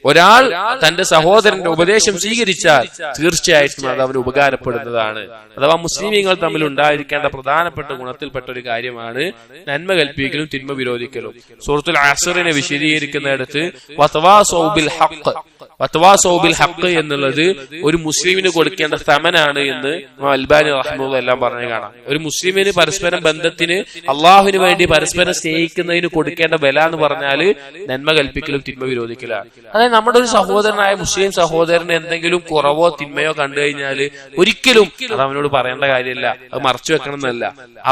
ഒരാൾ തന്റെ സഹോദരന്റെ ഉപദേശം സ്വീകരിച്ചാൽ തീർച്ചയായിട്ടും അത് അവന് ഉപകാരപ്പെടുന്നതാണ്. അഥവാ മുസ്ലിമീങ്ങൾ തമ്മിൽ ഉണ്ടായിരിക്കേണ്ട പ്രധാനപ്പെട്ട ഗുണത്തിൽപ്പെട്ട ഒരു കാര്യമാണ് നന്മ കൽപ്പിക്കലും തിന്മ വിരോധിക്കലും. സൂറത്തുൽ അസ്റിനെ വിശദീകരിക്കുന്നിടത്ത് വതവാസൗ ബിൽ ഹഖ്, വതവാസൗ ബിൽ ഹഖ് എന്നുള്ളത് ഒരു മുസ്ലിമിന് കൊടുക്കേണ്ട സമനാണ് എന്ന് അൽബാനി റഹ്മത്തുള്ളാഹി എല്ലാം പറഞ്ഞു കാണാം. ഒരു മുസ്ലിമിന് പരസ്പരം ബന്ധത്തിന് അള്ളാഹുവിന് വേണ്ടി പരസ്പരം സ്നേഹിക്കുന്നതിന് കൊടുക്കേണ്ട വില എന്ന് പറഞ്ഞാല് നന്മ കൽപ്പിക്കലും തിന്മ വിരോധിക്കലാണ്. അതായത് നമ്മുടെ ഒരു സഹോദരനായ മുസ്ലിം സഹോദരന് എന്തെങ്കിലും കുറവോ തിന്മയോ കണ്ടു കഴിഞ്ഞാല് ഒരിക്കലും അത് അവനോട് പറയേണ്ട കാര്യമില്ല, അത് മറച്ചു വെക്കണം എന്നല്ല.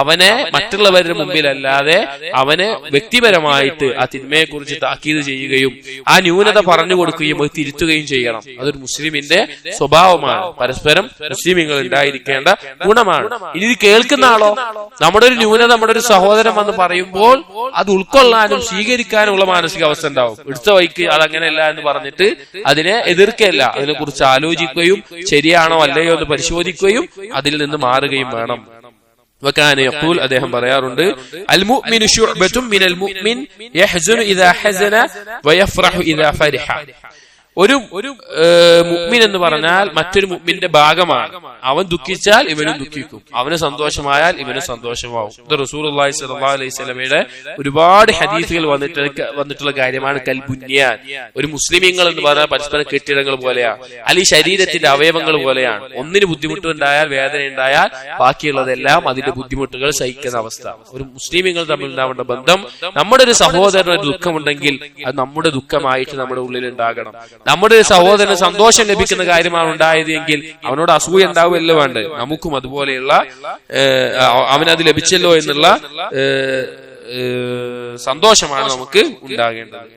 അവനെ മറ്റുള്ളവരുടെ മുമ്പിലല്ലാതെ അവന് വ്യക്തിപരമായിട്ട് ആ തിന്മയെ കുറിച്ച് താക്കീത് ചെയ്യുകയും ആ ന്യൂനത പറഞ്ഞു കൊടുക്കുകയും അത് തിരുത്തുകയും ചെയ്യണം. അതൊരു മുസ്ലിമിന്റെ സ്വഭാവമാണ്, പരസ്പരം മുസ്ലിമീങ്ങൾ ഉണ്ടായിരിക്കേണ്ട ഗുണമാണ്. ഇനി ഇത് കേൾക്കുന്ന ആളോ നമ്മുടെ ഒരു ന്യൂനത നമ്മുടെ ഒരു സഹോദരൻ വന്ന് പറയുമ്പോൾ അത് ഉൾക്കൊള്ളാനും സ്വീകരിക്കാനുമുള്ള മാനസികാവസ്ഥ ഉണ്ടാവും. എടുത്ത വഴിക്ക് അതങ്ങനെയല്ല എന്ന് പറഞ്ഞിട്ട് അതിനെ എതിർക്കല്ല, അതിനെ കുറിച്ച് ആലോചിക്കുകയും ശരിയാണോ അല്ലയോ എന്ന് പരിശോധിക്കുകയും അതിൽ നിന്ന് മാറുകയും വേണം. വകാന യഖൂൽ, അദ്ദേഹം പറയാറുണ്ട്, അൽ മുഅ്മിനു ശുഅബത്തുൻ മിനൽ മുഅ്മിൻ യഹ്സനു ഇദാ ഹസന വയഫ്റഹു ഇദാ ഫരിഹ. ഒരു മുഅ്മിൻ എന്ന് പറഞ്ഞാൽ മറ്റൊരു മുഅ്മിന്റെ ഭാഗമാണ്. അവൻ ദുഃഖിച്ചാൽ ഇവനും ദുഃഖിക്കും, അവന് സന്തോഷമായാൽ ഇവനും സന്തോഷമാവും. ഇത് റസൂലുള്ളാഹി സ്വല്ലല്ലാഹു അലൈഹി വസല്ലമയുടെ ഒരുപാട് ഹദീസുകൾ വന്നിട്ടുള്ള കാര്യമാണ്. കൽ ബുന്യാൻ, ഒരു മുസ്ലിമീങ്ങൾ എന്ന് പറഞ്ഞാൽ പരസ്പരം കെട്ടിടങ്ങൾ പോലെയാണ്, അല്ലെങ്കിൽ ശരീരത്തിന്റെ അവയവങ്ങൾ പോലെയാണ്. ഒന്നിന് ബുദ്ധിമുട്ടുണ്ടായാൽ, വേദന ഉണ്ടായാൽ ബാക്കിയുള്ളതെല്ലാം അതിന്റെ ബുദ്ധിമുട്ടുകൾ സഹിക്കുന്ന അവസ്ഥ. ഒരു മുസ്ലിമീങ്ങൾ തമ്മിൽ ഉണ്ടാവേണ്ട ബന്ധം, നമ്മുടെ ഒരു സഹോദരന് ഒരു ദുഃഖമുണ്ടെങ്കിൽ അത് നമ്മുടെ ദുഃഖമായിട്ട് നമ്മുടെ ഉള്ളിൽ ഉണ്ടാകണം. നമ്മുടെ സഹോദരന് സന്തോഷം ലഭിക്കുന്ന കാര്യമാണ് ഉണ്ടായത് എങ്കിൽ അവനോട് അസൂയ ഉണ്ടാവുകയല്ല വേണ്ടത്, നമുക്കും അതുപോലെയുള്ള അവനത് ലഭിച്ചല്ലോ എന്നുള്ള സന്തോഷമാണ് നമുക്ക് ഉണ്ടാകേണ്ടത്.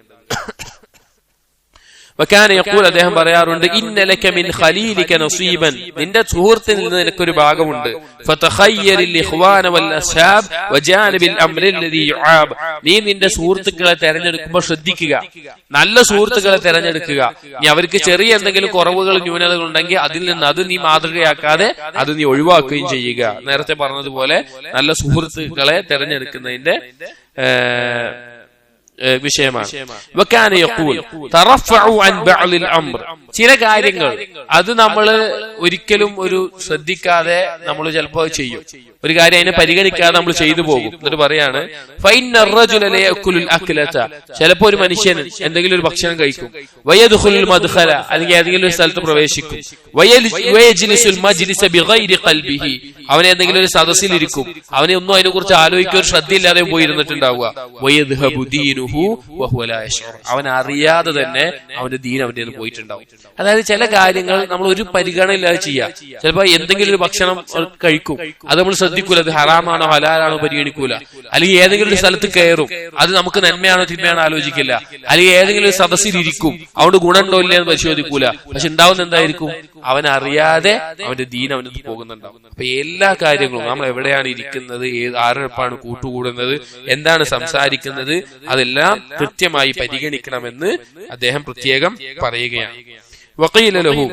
വകാന യഖൂൽ, അദ്ദേഹം പറയാറുണ്ട്, ഇന്ന ലക മിൻ ഖലീലിക നസീബൻ, നിന്റെ സുഹൃത്തിൽ നിന്ന് നിനക്കൊരു ഭാഗമുണ്ട്. ഫതഖയ്യരിൽ ഇഖ്വാന വൽ അസ്ഹാബ് വജാനിബിൽ അംരി അല്ലദീ യുആബ്. നീ നിന്റെ സുഹൃത്തുക്കളെ തെരഞ്ഞെടുക്കുമ്പോൾ ശ്രദ്ധിക്കുക, നല്ല സുഹൃത്തുക്കളെ തെരഞ്ഞെടുക്കുക. നീ അവർക്ക് ചെറിയ എന്തെങ്കിലും കുറവുകൾ ന്യൂനതകൾ ഉണ്ടെങ്കിൽ അതിൽ നിന്ന് അത് നീ മാതൃകയാക്കാതെ അത് നീ ഒഴിവാക്കുകയും ചെയ്യുക. നേരത്തെ പറഞ്ഞതുപോലെ നല്ല സുഹൃത്തുക്കളെ തെരഞ്ഞെടുക്കുന്നതിന്റെ വിഷയമാണ്. വകാന യഖൂൽ തറഫഉ അൻ ബഅദിൽ അംർ, ചില കാര്യങ്ങൾ അത് നമ്മൾ ഒരിക്കലും ഒരു ശ്രദ്ധിക്കാതെ നമ്മൾ ചിലപ്പോൾ ചെയ്യും. ഒരു കാര്യം അതിനെ പരിഗണിക്കാതെ നമ്മൾ ചെയ്തു പോകും. എന്നിട്ട് പറയാണ്, ഫഇന്ന റജുല ലയഅകുലുൽ അക്ലത, ചിലപ്പോൾ ഒരു മനുഷ്യൻ എന്തെങ്കിലും ഒരു ഭക്ഷണം കഴിക്കും. വയദ്ഖുലുൽ മദ്ഖല, അല്ലെങ്കിൽ ഏതെങ്കിലും ഒരു സ്ഥലത്ത് പ്രവേശിക്കും. വയജ്ലിസുൽ മജ്ലിസ ബിഗൈരി ഖൽബിഹി, അവൻ ഏതെങ്കിലും ഒരു സദസ്സിൽ ഇരിക്കും. അവനെ ഒന്നും അതിനെ കുറിച്ച് ആലോചിക്കുക ഒരു ശ്രദ്ധയില്ലാതെ പോയിരുന്നിട്ടുണ്ടാവുക. വയദ്ഹബു ദീനുഹു, ദീനുഹു വഹുവ ലാ യശ്ഉർ. അവൻ അറിയാതെ തന്നെ അവന്റെ ദീൻ അവന്റെ നിന്ന് പോയിട്ടുണ്ടാവും. അതായത് ചില കാര്യങ്ങൾ നമ്മൾ ഒരു പരിഗണനയില്ലാതെ ചെയ്യാം. ചിലപ്പോ എന്തെങ്കിലും ഒരു ഭക്ഷണം കഴിക്കും, അത് നമ്മൾ ശ്രദ്ധിക്കൂല, അത് ഹറാമാണോ ഹലാലാണോ പരിഗണിക്കൂല. അല്ലെങ്കിൽ ഏതെങ്കിലും ഒരു സ്ഥലത്ത് കയറും, അത് നമുക്ക് നന്മയാണോ തിന്മയാണോ ആലോചിക്കില്ല. അല്ലെങ്കിൽ ഏതെങ്കിലും ഒരു സദസ്സിൽ ഇരിക്കും, അവിടെ ഗുണമുണ്ടോ ഇല്ലയെന്ന് പരിശോധിക്കൂല. പക്ഷെ ഉണ്ടാവുന്ന എന്തായിരിക്കും? അവൻ അറിയാതെ അവന്റെ ദീൻ അവന് പോകുന്നുണ്ടാവും. അപ്പൊ എല്ലാ കാര്യങ്ങളും നമ്മൾ എവിടെയാണ് ഇരിക്കുന്നത്, ആരോടൊപ്പാണ് കൂട്ടുകൂടുന്നത്, എന്താണ് സംസാരിക്കുന്നത്, അതെല്ലാം കൃത്യമായി പരിഗണിക്കണമെന്ന് അദ്ദേഹം പ്രത്യേകം പറയുകയാണ്. വഖീല ലഹു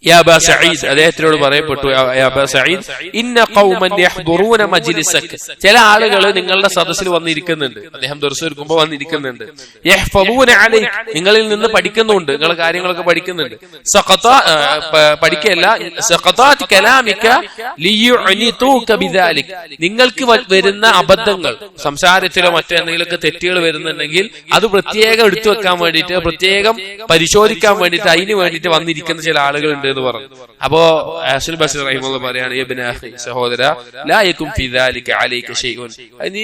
യാ അബാ സഈദ്, അദ്ദേഹത്തിനോട് പറയപ്പെട്ടു, യാ അബാ സഈദ് ഇന്ന ഖൗമൻ യഹ്ദുറൂന മജ്ലിസക, ചില ആളുകൾ നിങ്ങളുടെ സദസ്സിൽ വന്നിരിക്കുന്നുണ്ട്, അദ്ദേഹം ദർസ് എടുക്കുമ്പോൾ വന്നിരിക്കുന്നുണ്ട്. യഹ്ഫദൂന അലൈക, നിങ്ങളിൽ നിന്ന് പഠിക്കുന്നുണ്ട്, നിങ്ങൾ കാര്യങ്ങളൊക്കെ പഠിക്കുന്നുണ്ട്. പഠിക്കല്ല, സഖതാത് കലാമിക ലിയുഅനിതുക ബിദാലിക, നിങ്ങൾക്ക് വരുന്ന അബദ്ധങ്ങൾ, സംസാരത്തിലോ മറ്റെന്തെങ്കിലുമൊക്കെ തെറ്റുകൾ വരുന്നുണ്ടെങ്കിൽ അത് പ്രത്യേകം എടുത്തു വെക്കാൻ വേണ്ടിയിട്ട്, പ്രത്യേകം പരിശോധിക്കാൻ വേണ്ടിയിട്ട്, അതിന് വേണ്ടിയിട്ട് വന്നിരിക്കുന്ന ചില ആളുകളുണ്ട് എന്ന് പറഞ്ഞു. അപ്പോ ഹസൻ ബസ്രി റഹിമഹുല്ലാഹ് പറയാണ്, ഇബ്ന അഖി, സഹോദര, ലാ യകും ഫീ ദാലിക അലൈക ഷൈഉൻ, നീ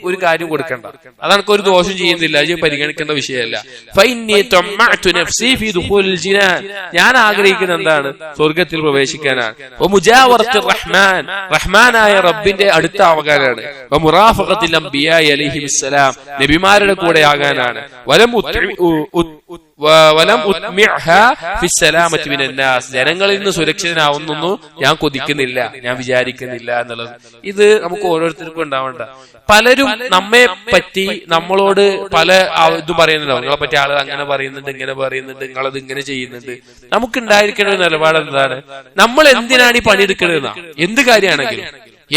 ഒരു കാര്യം കൊടുക്കണ്ട, അതാണ് ഒരു ദോഷം ചെയ്യുന്നില്ല, അത് പരിഗണിക്കേണ്ട വിഷയമല്ല. ഫഇന്നി തമഅതു നഫ്സി ഫീ ദുഖൂലിൽ ജിനാൻ, ഞാൻ ആഗ്രഹിക്കുന്നത് എന്താണ്? സ്വർഗ്ഗത്തിൽ പ്രവേശിക്കാനാണ്. വമുജാവറത്തുർ റഹ്മാൻ, റഹ്മാനായ റബ്ബിന്റെ അടുത്ത ആകാനാണ്. വമുറാഫഖത്തുൽ അംബിയാ അലൈഹിസ്സലാം, നബിമാരുടെ കൂടെ ആകാനാണ്. വലം ഉത്മിഅഹാ ഫിസ്സലാമത്തി മിനന്നാസ്, ജനങ്ങളിൽ നിന്ന് സുരക്ഷിതനാവുന്നൊന്നും ഞാൻ കൊതിക്കുന്നില്ല, ഞാൻ വിചാരിക്കുന്നില്ല എന്നുള്ളത്. ഇത് നമുക്ക് ഓരോരുത്തർക്കും ഉണ്ടാവേണ്ട. പലരും നമ്മെ പറ്റി നമ്മളോട് പല ഇതും പറയുന്നുണ്ടാവും. നിങ്ങളെ പറ്റി ആളുകൾ അങ്ങനെ പറയുന്നുണ്ട്, ഇങ്ങനെ പറയുന്നുണ്ട്, നിങ്ങളത് ഇങ്ങനെ ചെയ്യുന്നുണ്ട്. നമുക്ക് ഉണ്ടായിരിക്കേണ്ട ഒരു നിലപാട് എന്താണ്? നമ്മൾ എന്തിനാണ് ഈ പണിയെടുക്കണമെന്നാ?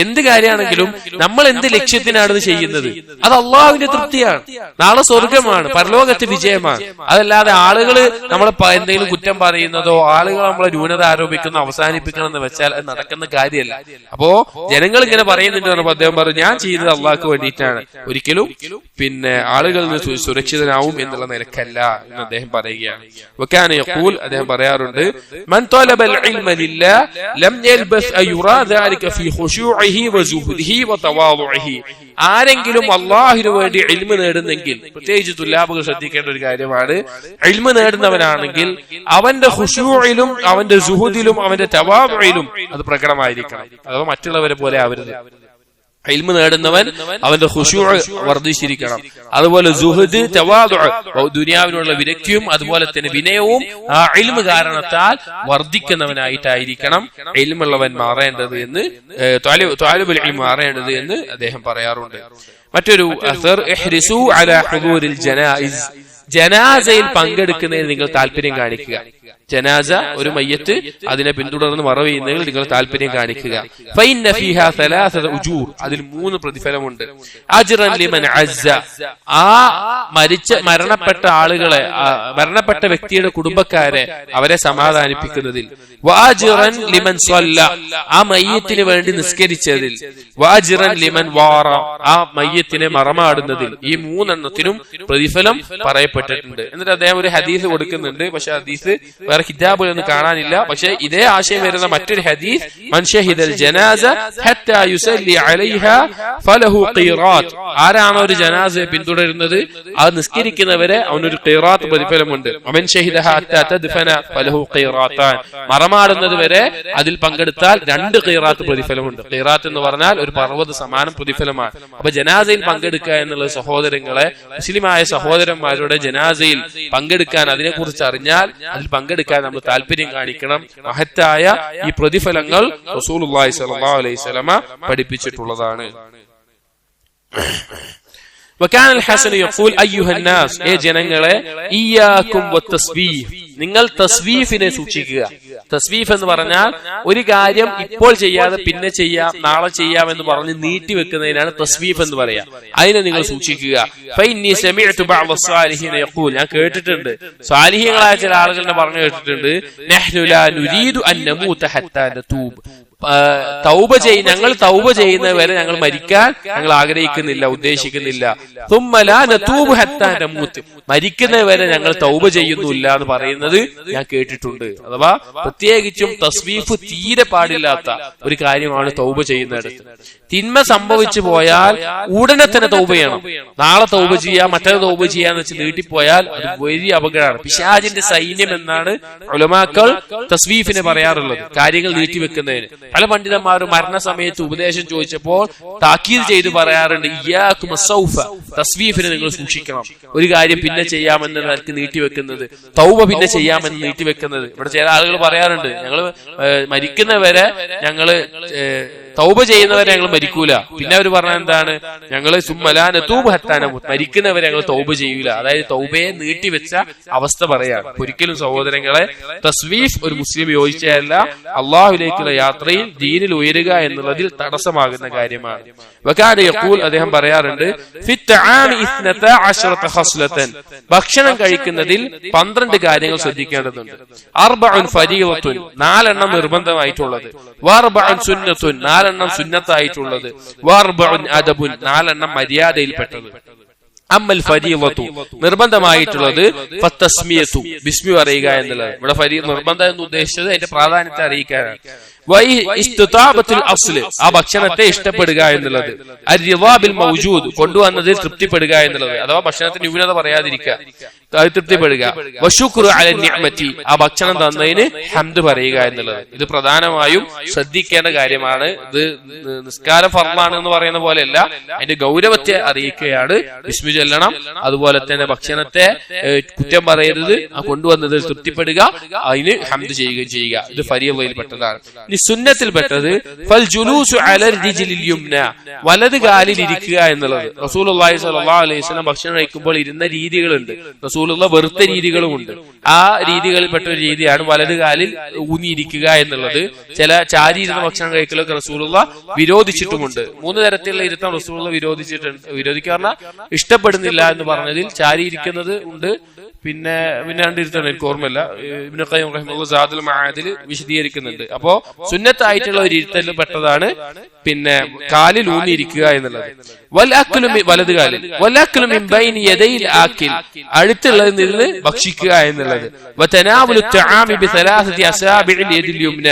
എന്ത് കാര്യമാണെങ്കിലും നമ്മൾ എന്ത് ലക്ഷ്യത്തിനാണ് ചെയ്യുന്നത്? അത് അള്ളാഹുവിന്റെ തൃപ്തിയാണ്, നാളെ സ്വർഗമാണ്, പരലോകത്തെ വിജയമാണ്. അതല്ലാതെ ആളുകൾ നമ്മളെ എന്തെങ്കിലും കുറ്റം പറയുന്നതോ ആളുകൾ നമ്മളെ ന്യൂനത ആരോപിക്കുന്നോ അവസാനിപ്പിക്കണം എന്ന് വെച്ചാൽ അത് നടക്കുന്ന കാര്യമല്ല. അപ്പോ ജനങ്ങൾ ഇങ്ങനെ പറയുന്നുണ്ട് പറഞ്ഞപ്പോൾ അദ്ദേഹം പറഞ്ഞു, ഞാൻ ചെയ്യുന്നത് അള്ളാഹ്ക്ക് വേണ്ടിയിട്ടാണ്, ഒരിക്കലും ആളുകളിൽ നിന്ന് സുരക്ഷിതനാവും എന്നുള്ള നിലക്കല്ല എന്ന് അദ്ദേഹം പറയുകയാണ്. വകാന യഖൂൽ, അദ്ദേഹം പറയാറുണ്ട്, മൻ തലബൽ ഇൽമ ലില്ലാഹ് ലം യൽബസ് അയുറാ ദാലിക ഫീ ഖുശൂഇ ആരെങ്കിലും അള്ളാഹുവിന് വേണ്ടി ഇൽമ് നേടുന്നെങ്കിൽ, പ്രത്യേകിച്ച് തുല്ലാബുകൾ ശ്രദ്ധിക്കേണ്ട ഒരു കാര്യമാണ്, ഇൽമ് നേടുന്നവനാണെങ്കിൽ അവന്റെ ഖുശൂഇലും അവന്റെ സുഹൂദിലും അവന്റെ തവാദുഇലും അത് പ്രകടമായിരിക്കണം. അഥവാ മറ്റുള്ളവരെ പോലെ ആവരുത്. ഇൽമ് നേടുന്നവൻ അവന്റെ ഖുശൂഅ് വർദ്ധിച്ചിരിക്കണം. അതുപോലെ സുഹദ്, തവാദുഅ്, ദുനിയാവിനുള്ള വിരക്തിയും അതുപോലെ തന്നെ വിനയവും ആ ഇൽമ് കാരണത്താൽ വർദ്ധിക്കുന്നവനായിട്ടായിരിക്കണം ഇൽമുള്ളവൻ മാറേണ്ടത് എന്ന്, ത്വാലിബുൽ ഇൽമ് മാറേണ്ടത് എന്ന് അദ്ദേഹം പറയാറുണ്ട്. മറ്റൊരു അസർ, ഇഹ്രിസു അലാ ഹുദൂരിൽ ജനായിസ്, ജനാസയിൽ പങ്കെടുക്കുന്നതിന് നിങ്ങൾ താല്പര്യം കാണിക്കുക. ജനാസ, ഒരു മയ്യത്ത്, അതിനെ പിന്തുടർന്ന് മറവ് ചെയ്യുന്നതിൽ നിങ്ങൾ താല്പര്യം കാണിക്കുക. ഫഇന്ന ഫീഹാ സലാസത ഉജൂർ, അതിൽ 3 പ്രതിഫലമുണ്ട്. അജ്റൻ ലിമൻ അസ്സ, ആ മരണപ്പെട്ട ആളുകളെ, മരണപ്പെട്ട വ്യക്തിയുടെ കുടുംബക്കാരെ അവരെ സമാധാനിപ്പിക്കുന്നതിൽ. വഅജ്റൻ ലിമൻ സ്വല്ല, ആ മയ്യത്തിന് വേണ്ടി നിസ്കരിച്ചതിൽ. വഅജ്റൻ ലിമൻ വാറ, ആ മയ്യത്തിനെ മറമാടുന്നതിൽ. ഈ 3 എണ്ണത്തിനും പ്രതിഫലം പറയപ്പെട്ടിട്ടുണ്ട്. എന്നിട്ട് അദ്ദേഹം ഒരു ഹദീസ് കൊടുക്കുന്നുണ്ട്. പക്ഷെ ഹദീസ് വേറെ കിതാബുകളൊന്നും കാണാനില്ല. പക്ഷെ ഇതേ ആശയം വരുന്ന മറ്റൊരു ഹദീസ്, മൻ ഷഹിദൽ ജനാസ ഹത്താ യുസല്ലി അലൈഹാ ഫലഹു ഖീറാത്ത്, ആരാണോ ഒരു ജനാസയെ പിന്തുടരുന്നത്, അത് നിസ്കരിക്കുന്നവരെ അവനൊരു ഖീറാത്ത് പ്രതിഫലമുണ്ട്. മൻ ഷഹിദഹ ഹത്താ തദ്ഫന ഫലഹു ഖീറാത്താൻ, മറമാടുന്നത് വരെ അതിൽ പങ്കെടുത്താൽ 2 ഖീറാത്ത് പ്രതിഫലമുണ്ട്. ഖീറാത്ത് എന്ന് പറഞ്ഞാൽ ഒരു പർവ്വത സമാനം പ്രതിഫലമാണ്. അപ്പൊ ജനാസയിൽ പങ്കെടുക്കുക എന്നുള്ള സഹോദരങ്ങളെ, മുസ്ലിമായ സഹോദരന്മാരുടെ ജനാസയിൽ പങ്കെടുക്കാൻ, അതിനെക്കുറിച്ച് അറിഞ്ഞാൽ അതിൽ പങ്കെടുക്കാൻ നമ്മൾ താല്പര്യം കാണിക്കണം. മഹത്തായ ഈ പ്രതിഫലങ്ങൾ റസൂലുള്ളാഹി സ്വല്ലല്ലാഹു അലൈഹി വസല്ലമ പഠിപ്പിച്ചിട്ടുള്ളതാണ്. വകാന അൽ-ഹസൻ യഖൂൽ അയ്യുഹൻ നാസ്, ഏ ജനങ്ങളെ, ഇയ്യാകും വത്തസ്ബീഹ്, നിങ്ങൾ തസ്വീഫിനെ സൂക്ഷിക്കുക. തസ്വീഫ് എന്ന് പറഞ്ഞാൽ ഒരു കാര്യം ഇപ്പോൾ ചെയ്യാതെ പിന്നെ ചെയ്യാം, നാളെ ചെയ്യാം എന്ന് പറഞ്ഞ് നീട്ടിവെക്കുന്നതിനാണ് തസ്വീഫ് എന്ന് പറയാ. അതിനെ നിങ്ങൾ സൂക്ഷിക്കുക. ഫഇന്നി സമിഅതു ബഅദ സ്സാലിഹീന യഖൂൽ, ഞാൻ കേട്ടിട്ടുണ്ട്, സ്വാലിഹീങ്ങളായ ചില ആളുകളെ പറഞ്ഞു കേട്ടിട്ടുണ്ട്, നഹ്നു ലാ നുരീദു അൻ നമൂത ഹത്താ നതൂബ്, ഞങ്ങൾ തൗബ ചെയ്യുന്നത് വരെ ഞങ്ങൾ മരിക്കാൻ ഞങ്ങൾ ആഗ്രഹിക്കുന്നില്ല, ഉദ്ദേശിക്കുന്നില്ല. മരിക്കുന്നത് വരെ ഞങ്ങൾ തൗബ ചെയ്യുന്നില്ല എന്ന് പറയുന്നത് ഞാൻ കേട്ടിട്ടുണ്ട്. അഥവാ പ്രത്യേകിച്ചും തസ്വീഫ് തീരെ പാടില്ലാത്ത ഒരു കാര്യമാണ് തൗബ ചെയ്യുന്നിടത്ത്. തിന്മ സംഭവിച്ചു പോയാൽ ഉടനെ തന്നെ തൗബ ചെയ്യണം. നാളെ തൗബ ചെയ്യാം, മറ്റേ തൗബ ചെയ്യാന്ന് വെച്ച് നീട്ടിപ്പോയാൽ അത് വലിയ അപകടമാണ്. പിശാചിന്റെ സൈന്യം എന്നാണ് ഉലമാക്കൾ തസ്വീഫിനെ പറയാറുള്ളത്, കാര്യങ്ങൾ നീട്ടിവെക്കുന്നതിന്. പല പണ്ഡിതന്മാരും മരണസമയത്ത് ഉപദേശം ചോദിച്ചപ്പോൾ താക്കീത് ചെയ്ത് പറയാറുണ്ട്, ഇയ്യാകും അസ്സൗഫ, തസ്വീഫിനെ നിങ്ങൾ സൂക്ഷിക്കണം. ഒരു കാര്യം പിന്നെ ചെയ്യാമെന്ന് നിലക്ക് നീട്ടിവെക്കുന്നത്, തൗബ പിന്നെ ചെയ്യാമെന്ന് നീട്ടിവെക്കുന്നത്. ഇവിടെ ചില ആളുകൾ പറയാറുണ്ട്, ഞങ്ങൾ മരിക്കുന്നവരെ ഞങ്ങള് തൗബ ചെയ്യുന്നവരെ ഞങ്ങൾ മരിക്കൂല. പിന്നെ അവർ പറഞ്ഞ എന്താണ്, ഞങ്ങള് സുമ്മലാന തൂബ് ഹത്താനമു, മരിക്കുന്നവരെ ഞങ്ങൾ തൗബ ചെയ്യൂല. അതായത് തൗബയെ നീട്ടിവെച്ച അവസ്ഥ പറയാണ്. ഒരിക്കലും സഹോദരങ്ങളെ, തസ്വീഫ് ഒരു മുസ്ലിം യോജിച്ചതല്ല. അള്ളാഹുലേക്കുള്ള യാത്രയിൽ ദീനിൽ ഉയരുക എന്നുള്ളതിൽ തടസ്സമാകുന്ന കാര്യമാണ്. വകാന യഖൂൽ, അദ്ദേഹം പറയാറുണ്ട്, ഭക്ഷണം കഴിക്കുന്നതിൽ 12 കാര്യങ്ങൾ ശ്രദ്ധിക്കേണ്ടതുണ്ട്. 4 ഫരീളത്തുൻ, 4 നിർബന്ധമായിട്ടുള്ളത്. 4 സുന്നത്തുൻ, 4 സുന്നത്തായിട്ടുള്ളത്. 4 അദബുൻ, 4 മര്യാദയിൽപ്പെട്ടത്. അമ്മൽ ഫരീളത്തു, നിർബന്ധമായിട്ടുള്ളത് ഫത്തസ്മിയത്തു, ബിസ്മി പറയുക എന്നുള്ളത്. ഇവിടെ നിർബന്ധം എന്ന് ഉദ്ദേശിച്ചത് അതിന്റെ പ്രാധാന്യത്തെ അറിയിക്കാനാണ്. ആ ഭക്ഷണത്തെ ഇഷ്ടപ്പെടുക എന്നുള്ളത്. അർറിദാബിൽ മൗജൂദ്, കൊണ്ടുവന്നതിൽ തൃപ്തിപ്പെടുക എന്നുള്ളത്. അഥവാ ഭക്ഷണത്തിന് ന്യൂനത പറയാതിരിക്കുക, അത് തൃപ്തിപ്പെടുക. വശുക്റു അല നിഅമതി, ആ ഭക്ഷണം തന്നതിന് ഹംദ് പറയുക എന്നുള്ളത്. ഇത് പ്രധാനമായും ശ്രദ്ധിക്കേണ്ട കാര്യമാണ്. ഇത് നിസ്കാര ഫർളാണ് എന്ന് പറയുന്ന പോലെയല്ല, അതിന്റെ ഗൗരവത്തെ അറിയിക്കുകയാണ്. ബിസ്മി ചൊല്ലണം, അതുപോലെ തന്നെ ഭക്ഷണത്തെ കുറ്റം പറയരുത്, ആ കൊണ്ടുവന്നതിൽ തൃപ്തിപ്പെടുക, അതിന് ഹംദ് ചെയ്യുകയും ചെയ്യുക. ഇത് ഫരീളയിൽപ്പെട്ടതാണ്. സുന്നത്തിൽപ്പെട്ടത് ഫൽ ജുലൂസു അലൽ റിജ്ലിൽ യുംന, വലത് കാലിൽ ഇരിക്കുക എന്നുള്ളത്. റസൂലുള്ളാഹി സ്വല്ലല്ലാഹു അലൈഹി വസല്ലം ഭക്ഷണം കഴിക്കുമ്പോൾ ഇരുന്ന രീതികളുണ്ട്, റസൂലുള്ള വെറുത്ത രീതികളുമുണ്ട്. ആ രീതികളിൽപ്പെട്ട ഒരു രീതിയാണ് വലത് കാലിൽ ഊന്നിയിരിക്കുക എന്നുള്ളത്. ചില ചാരിയിരുന്ന ഭക്ഷണം കഴിക്കലൊക്കെ റസൂലുള്ള വിരോധിച്ചിട്ടുമുണ്ട്. 3 തരത്തിലുള്ള ഇരുത്തം റസൂലുള്ള വിരോധിച്ചിട്ടുണ്ട്. വിരോധിക്കാറ ഇഷ്ടപ്പെടുന്നില്ല എന്ന് പറഞ്ഞതിൽ ചാരിയിരിക്കുന്നത് ഉണ്ട്, പിന്നെ രണ്ടിരുത്താണ്, എനിക്ക് ഓർമ്മയില്ല. ഇബ്നു ഖയ്യിം റഹിമഹുല്ലാഹ് സാദുൽ മആദിൽ വിശദീകരിക്കുന്നുണ്ട്. അപ്പോ സുന്നത്തായിട്ടുള്ള ഒരു ഇരുത്തലിൽ പെട്ടതാണ് പിന്നെ കാലിൽ ഊന്നിയിരിക്കുക എന്നുള്ളത്. വലത് കാലിൽ വലഅക്ലു മിൻ ബൈനി യദൈൽ ആക്കിൽ, അടുത്തുള്ളതിൽ നിന്ന് ഭക്ഷിക്കുക എന്നുള്ളത്. വതനാവുലു തആമി ബിസലാസതി അസാബിഇൽ യദിൽ യുംന,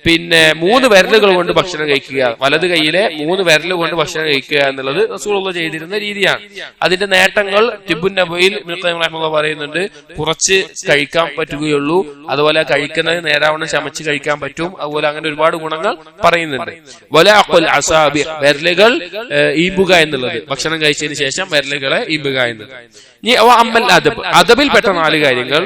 പിന്നെ 3 വിരലുകൾ കൊണ്ട് ഭക്ഷണം കഴിക്കുക, വലത് കൈയിലെ 3 വിരൽ കൊണ്ട് ഭക്ഷണം കഴിക്കുക എന്നുള്ളത് റസൂലുള്ളാഹി ചെയ്തിരുന്ന രീതിയാണ്. അതിന്റെ നേട്ടങ്ങൾ തിബ്ബുൻ നബവിയിൽ ഇബ്നു ഖയ്യിം റഹിമഹുല്ലാഹ് പറയുന്നുണ്ട്. കുറച്ച് കഴിക്കാൻ പറ്റുകയുള്ളൂ, അതുപോലെ കഴിക്കുന്നത് നേരാവണ്ണം ചമച്ച് കഴിക്കാൻ പറ്റും, അതുപോലെ അങ്ങനെ ഒരുപാട് ഗുണങ്ങൾ പറയുന്നുണ്ട്. വലഅഖുൽ അസാബി, വിരലുകൾ ഈമ്പുക എന്നുള്ളത്, ഭക്ഷണം കഴിച്ചതിന് ശേഷം വിരലുകളെ ഈമ്പുക എന്നത്. അമ്മൽ അദബ്, അദബിൽപ്പെട്ട 4 കാര്യങ്ങൾ.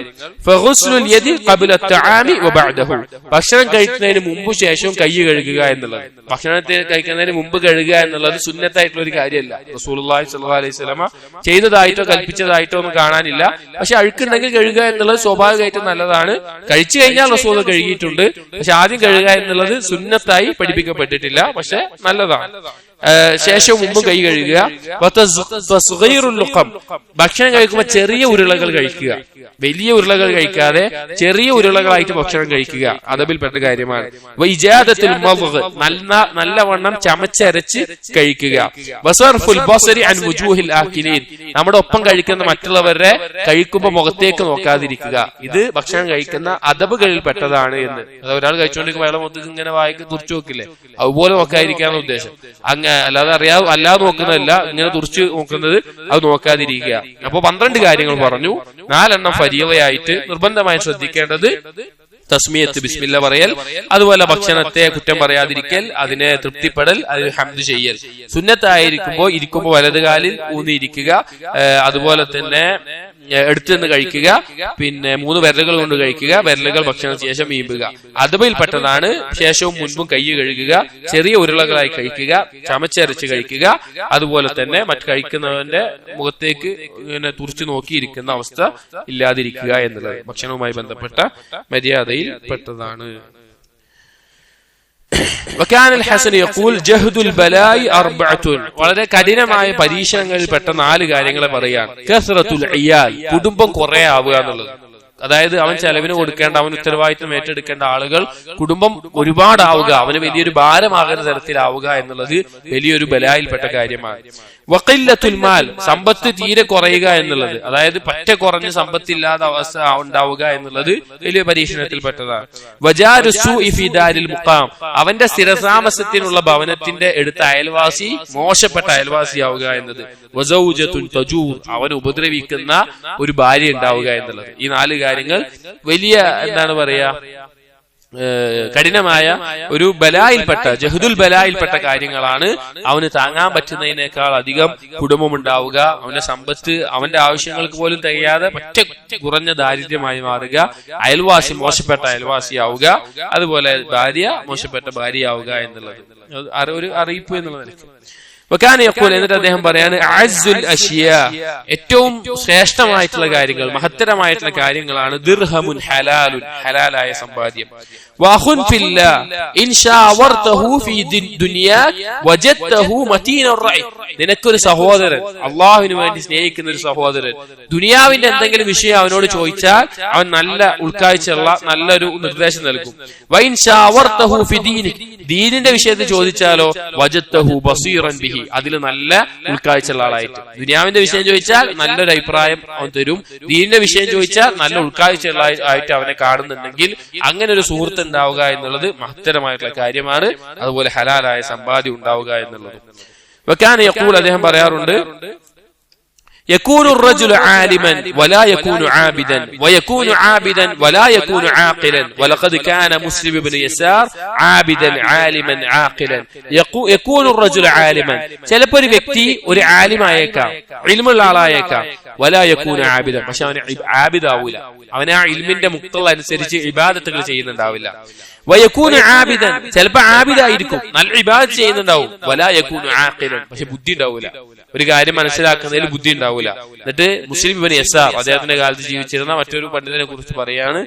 ഫഗുസ്ലുൽ യദി ഖബ്ല തആമി വബഅദഹു, ഭക്ഷണം കഴിക്കുന്നതിന് മുമ്പ് ശേഷവും കൈ കഴുകുക എന്നുള്ളത്. ഭക്ഷണത്തെ കഴിക്കുന്നതിന് മുമ്പ് കഴുകുക എന്നുള്ളത് സുന്നത്തായിട്ടുള്ള ഒരു കാര്യമല്ല. റസൂലുള്ളാഹി സ്വല്ലല്ലാഹു അലൈഹി വസല്ലമ ചെയ്തതായിട്ടോ കൽപ്പിച്ചതായിട്ടോ ഒന്നും കാണാനില്ല. പക്ഷെ അഴുക്കുണ്ടെങ്കിൽ കഴുകുക എന്നുള്ളത് സ്വാഭാവികമായിട്ടും നല്ലതാണ്. കഴിച്ചു കഴിഞ്ഞാൽ റസൂൽ കഴുകിയിട്ടുണ്ട്, പക്ഷെ ആദ്യം കഴുകുക എന്നുള്ളത് സുന്നത്തായി പഠിപ്പിക്കപ്പെട്ടിട്ടില്ല, പക്ഷെ നല്ലതാണ്. ശേഷവും മുമ്പും കൈ കഴുകുക. ഭക്ഷണം കഴിക്കുമ്പോൾ ചെറിയ ഉരുളകൾ കഴിക്കുക, വലിയ ഉരുളകൾ കഴിക്കാതെ ചെറിയ ഉരുളകളായിട്ട് ഭക്ഷണം കഴിക്കുക അദബിൽപ്പെട്ട കാര്യമാണ്. വൈജാദത്തുൽ മദ്ഗ്, നല്ലവണ്ണം ചമച്ചരച്ച് കഴിക്കുക. വസർഫുൽ ബസരി അൻ വുജൂഹിൽ ആകിലീൻ, നമ്മുടെ ഒപ്പം കഴിക്കുന്ന മറ്റുള്ളവരെ കഴിക്കുമ്പോൾ മുഖത്തേക്ക് നോക്കാതിരിക്കുക. ഇത് ഭക്ഷണം കഴിക്കുന്ന അദബുകളിൽ പെട്ടതാണ് എന്ന്. അത് ഒരാൾ കഴിച്ചുകൊണ്ടിരിക്കുമ്പോൾ അയാളെ മുഖത്തേക്ക് ഇങ്ങനെ വായിക്ക് തുറച്ചു നോക്കില്ലേ, അതുപോലെ നോക്കാതിരിക്കാനുള്ള ഉദ്ദേശം. അല്ലാതെ നോക്കുന്നതല്ല, ഇങ്ങനെ തുറച്ച് നോക്കുന്നത്, അത് നോക്കാതിരിക്കുക. അപ്പൊ 12 കാര്യങ്ങൾ പറഞ്ഞു. 4 ഫരീളയായിട്ട് നിർബന്ധമായി ശ്രദ്ധിക്കേണ്ടത് തസ്മിയത്ത്, ബിസ്മില്ല പറയൽ, അതുപോലെ ഭക്ഷണത്തെ കുറ്റം പറയാതിരിക്കൽ, അതിനെ തൃപ്തിപ്പെടൽ, അതിന് ഹംദ് ചെയ്യൽ. സുന്നത്തായിരിക്കുമ്പോൾ ഇരിക്കുമ്പോൾ വലത് കാലിൽ ഊന്നിയിരിക്കുക, അതുപോലെ തന്നെ എടുത്തു നിന്ന് കഴിക്കുക, പിന്നെ 3 വിരലുകൾ കൊണ്ട് കഴിക്കുക, വിരലുകൾ ഭക്ഷണത്തിന് ശേഷം വീമ്പുക. അദബിൽപ്പെട്ടതാണ്. ശേഷവും മുൻപും കൈ കഴുകുക, ചെറിയ ഉരുളകളായി കഴിക്കുക, ചമച്ചരച്ച് കഴിക്കുക, അതുപോലെ തന്നെ മറ്റു കഴിക്കുന്നവന്റെ മുഖത്തേക്ക് ഇങ്ങനെ തുറച്ചു നോക്കിയിരിക്കുന്ന അവസ്ഥ ഇല്ലാതിരിക്കുക എന്നുള്ളത് ഭക്ഷണവുമായി ബന്ധപ്പെട്ട മര്യാദയിൽ പെട്ടതാണ്. വളരെ കഠിനമായ പരീക്ഷണങ്ങളിൽ പെട്ട 4 കാര്യങ്ങളെ പറയാൻ. കസ്റത്തുൽ ഇയാൽ, കുടുംബം കുറെ ആവുക എന്നുള്ളത്. അതായത് അവൻ ചെലവിന് കൊടുക്കേണ്ട, അവൻ ഉത്തരവാദിത്വം ഏറ്റെടുക്കേണ്ട ആളുകൾ, കുടുംബം ഒരുപാടാവുക, അവന് വലിയൊരു ഭാരമാകുന്ന തരത്തിലാവുക എന്നുള്ളത് വലിയൊരു ബലായിൽപ്പെട്ട കാര്യമാണ്. വഖില്ലത്തുൽ മാൽ, സമ്പത്ത് തീരെ കുറയുക എന്നുള്ളത്, അതായത് പറ്റ കുറഞ്ഞ സമ്പത്തില്ലാത്ത അവസ്ഥ ഉണ്ടാവുക എന്നുള്ളത് വലിയ പരീക്ഷണത്തിൽപ്പെട്ടതാണ്. വജാരു സൂഇ ഫീ ദാരിൽ മുഖാം, അവന്റെ സ്ഥിരതാമസത്തിനുള്ള ഭവനത്തിന്റെ എടുത്ത അയൽവാസി മോശപ്പെട്ട അയൽവാസിയാവുക എന്നത്. വസൗജത്തുൻ തജൂർ, അവൻ ഉപദ്രവിക്കുന്ന ഒരു ഭാര്യ ഉണ്ടാവുക എന്നുള്ളത്. ഈ 4 കാര്യങ്ങൾ വലിയ എന്താണ് പറയാ കഠിനമായ ഒരു ബലായിൽപ്പെട്ട ജഹദുൽ ബലായിൽപ്പെട്ട കാര്യങ്ങളാണ്. അവന് താങ്ങാൻ പറ്റുന്നതിനേക്കാൾ അധികം കുടുംബമുണ്ടാവുക, അവന്റെ സമ്പത്ത് അവന്റെ ആവശ്യങ്ങൾക്ക് പോലും തികയാതെ പറ്റ കുറഞ്ഞ ദാരിദ്ര്യമായി മാറുക, അയൽവാസി മോശപ്പെട്ട അയൽവാസിയാവുക, അതുപോലെ ഭാര്യ മോശപ്പെട്ട ഭാര്യയാവുക എന്നുള്ളത് ഒരു അറിയിപ്പ് എന്നുള്ള നിലയ്ക്ക്. എന്നിട്ട് അദ്ദേഹം പറയാണ് അഅ്സുൽ അശ്യാ, ഏറ്റവും ശ്രേഷ്ഠമായിട്ടുള്ള കാര്യങ്ങൾ, മഹത്തരമായിട്ടുള്ള കാര്യങ്ങളാണ് ദിർഹമുൻ ഹലാലുൻ, ഹലാലായ സമ്പാദ്യം. വഅഖുൻ ഫില്ലാ ഇൻ ശാവർതഹു ഫീ ദുനിയാക വജദ്തഹു മതീനർ റഅയ്, നിനക്കൊരു സഹോദരൻ, അല്ലാഹുവിന് വേണ്ടി സ്നേഹിക്കുന്ന ഒരു സഹോദരൻ, ദുനിയാവിന്റെ എന്തെങ്കിലും വിഷയം അവനോട് ചോദിച്ചാൽ അവൻ നല്ല ഉൾക്കാഴ്ചയുള്ള നല്ലൊരു നിർദ്ദേശം നൽകും. വഇൻ ശാവർതഹു ഫീ ദീനിക, ദീനിന്റെ വിഷയത്തിൽ ചോദിച്ചാലോ വജദ്തഹു ബസീറൻ ബിഹി, അതിൽ നല്ല ഉൾക്കാഴ്ചയുള്ള ആളായിട്ട്. ദുനിയാവിന്റെ വിഷയം ചോദിച്ചാൽ നല്ലൊരു അഭിപ്രായം അവൻ തരും, ദീനിന്റെ വിഷയം ചോദിച്ചാൽ നല്ല ഉൾക്കാഴ്ചയുള്ള ആയിട്ട് അവനെ കാണുന്നുണ്ടെങ്കിൽ അങ്ങനെ ഒരു സുഹൃത്ത് ഉണ്ടാവുക എന്നുള്ളത് മഹത്തരമായിട്ടുള്ള കാര്യമാണ്. അതുപോലെ ഹലാലായ സമ്പാദ്യം ഉണ്ടാവുക എന്നുള്ളത്. വകാന യഖൂൽ, അദ്ദേഹം പറയാറുണ്ട്, يكون الرجل عالما ولا يكون عابدا ويكون عابدا ولا يكون عاقلا ولقد كان مسلم بن يسار عابدا عالما عاقلا. يكون الرجل عالما, ചിലപ്പോൾ ഒരു വ്യക്തി ഒരു ആലിമായേക്കാം, ഇൽമുള്ള ആളായേക്കാം, വലാ യകൂന ആബിദൻ, പക്ഷെ അവൻ ആബിദാവൂല, അവൻ ആ ഇൽമിന്റെ മുക്തകൾ അനുസരിച്ച് ഇബാദത്തുകൾ ചെയ്യുന്നുണ്ടാവില്ല. വയകൂന ആബിദൻ, ചിലപ്പോ ആബിദായിരിക്കും, നല്ല ഇബാദത്ത് ചെയ്യുന്നുണ്ടാവും, വലാ യകൂന ആഖിലൻ, പക്ഷെ ബുദ്ധി ഉണ്ടാവൂല, ഒരു കാര്യം മനസ്സിലാക്കുന്നതിൽ ബുദ്ധി ഉണ്ടാവൂല. എന്നിട്ട് മുസ്ലിം ഇബ്നു യസാർ അദ്ദേഹത്തിന്റെ കാലത്ത് ജീവിച്ചിരുന്ന മറ്റൊരു പണ്ഡിതനെ കുറിച്ച് പറയാണ്,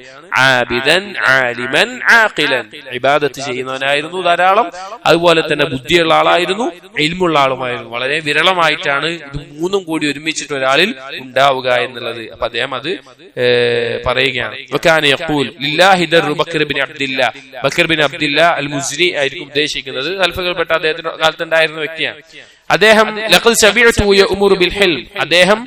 ആബിദൻ ആലിമൻ ആഖിലൻ, ഇബാദത്ത് ചെയ്യുന്നവനായിരുന്നു ധാരാളം, അതുപോലെ തന്നെ ബുദ്ധിയുള്ള ആളായിരുന്നു, ഇൽമുള്ള ആളുമായിരുന്നു. വളരെ വിരളമായിട്ടാണ് ഇത് മൂന്നും കൂടി ഒരുമിച്ചിട്ട് ഒരാളിൽ ഉണ്ടാവുക എന്നുള്ളത്. അപ്പൊ അദ്ദേഹം അത് പറയുകയാണ്. വകാന യഖൂൽ ലില്ലാഹി ദർറു ബക്കർ ഇബ്നു അബ്ദില്ലാ, ബക്കർ ബിൻ അബ്ദില്ല അൽ മുസ്രി ആയിരിക്കും ഉദ്ദേശിക്കുന്നത്. ഖൽഫുകൾപ്പെട്ട അദ്ദേഹത്തിന്റെ കാലത്തുണ്ടായിരുന്ന വ്യക്തിയാണ്. അദ്ദേഹം ലഖദ് സമിഅതു യഅ്മുറു ബിൽ ഹിൽം, അദ്ദേഹം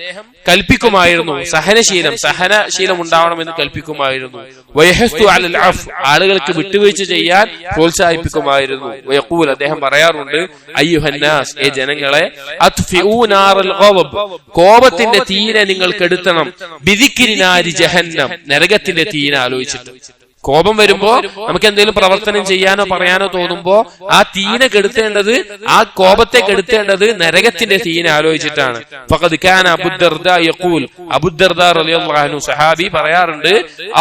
കൽപ്പിക്കുമായിരുന്നു, സഹനശീലം ഉണ്ടാവണമെന്ന് കൽപ്പിക്കുമായിരുന്നു. വയഹസ്തു അലൽ അഫ്, ആളുകൾക്ക് വിട്ടുവീഴ്ച ചെയ്യാൻ പ്രോത്സാഹിപ്പിക്കുമായിരുന്നു. വയഖൂൽ, അദ്ദേഹം പറയാറുണ്ട്, അയ്യുഹന്നാസ്, ഏ ജനങ്ങളെ, അത്ഫിഊ നാറൽ ഗളബ്, കോപത്തിന്റെ തീനെ നിങ്ങൾ കെടുത്തണം, ബിദിക്രി നാരി ജഹന്നം, നരകത്തിന്റെ തീനെ ആലോചിച്ചിട്ട്. കോപം വരുമ്പോ നമുക്ക് എന്തെങ്കിലും പ്രവർത്തനം ചെയ്യാനോ പറയാനോ തോന്നുമ്പോ ആ തീനെ കെടുത്തേണ്ടത്, ആ കോപത്തെ കെടുത്തേണ്ടത് നരകത്തിന്റെ തീനെ ആലോചിച്ചിട്ടാണ്. ഫഖദ് കാന അബൂദർദാ യഖൂൽ, അബൂദർദാ റളിയല്ലാഹു അൻഹു സഹാബി പറയാറുണ്ട്,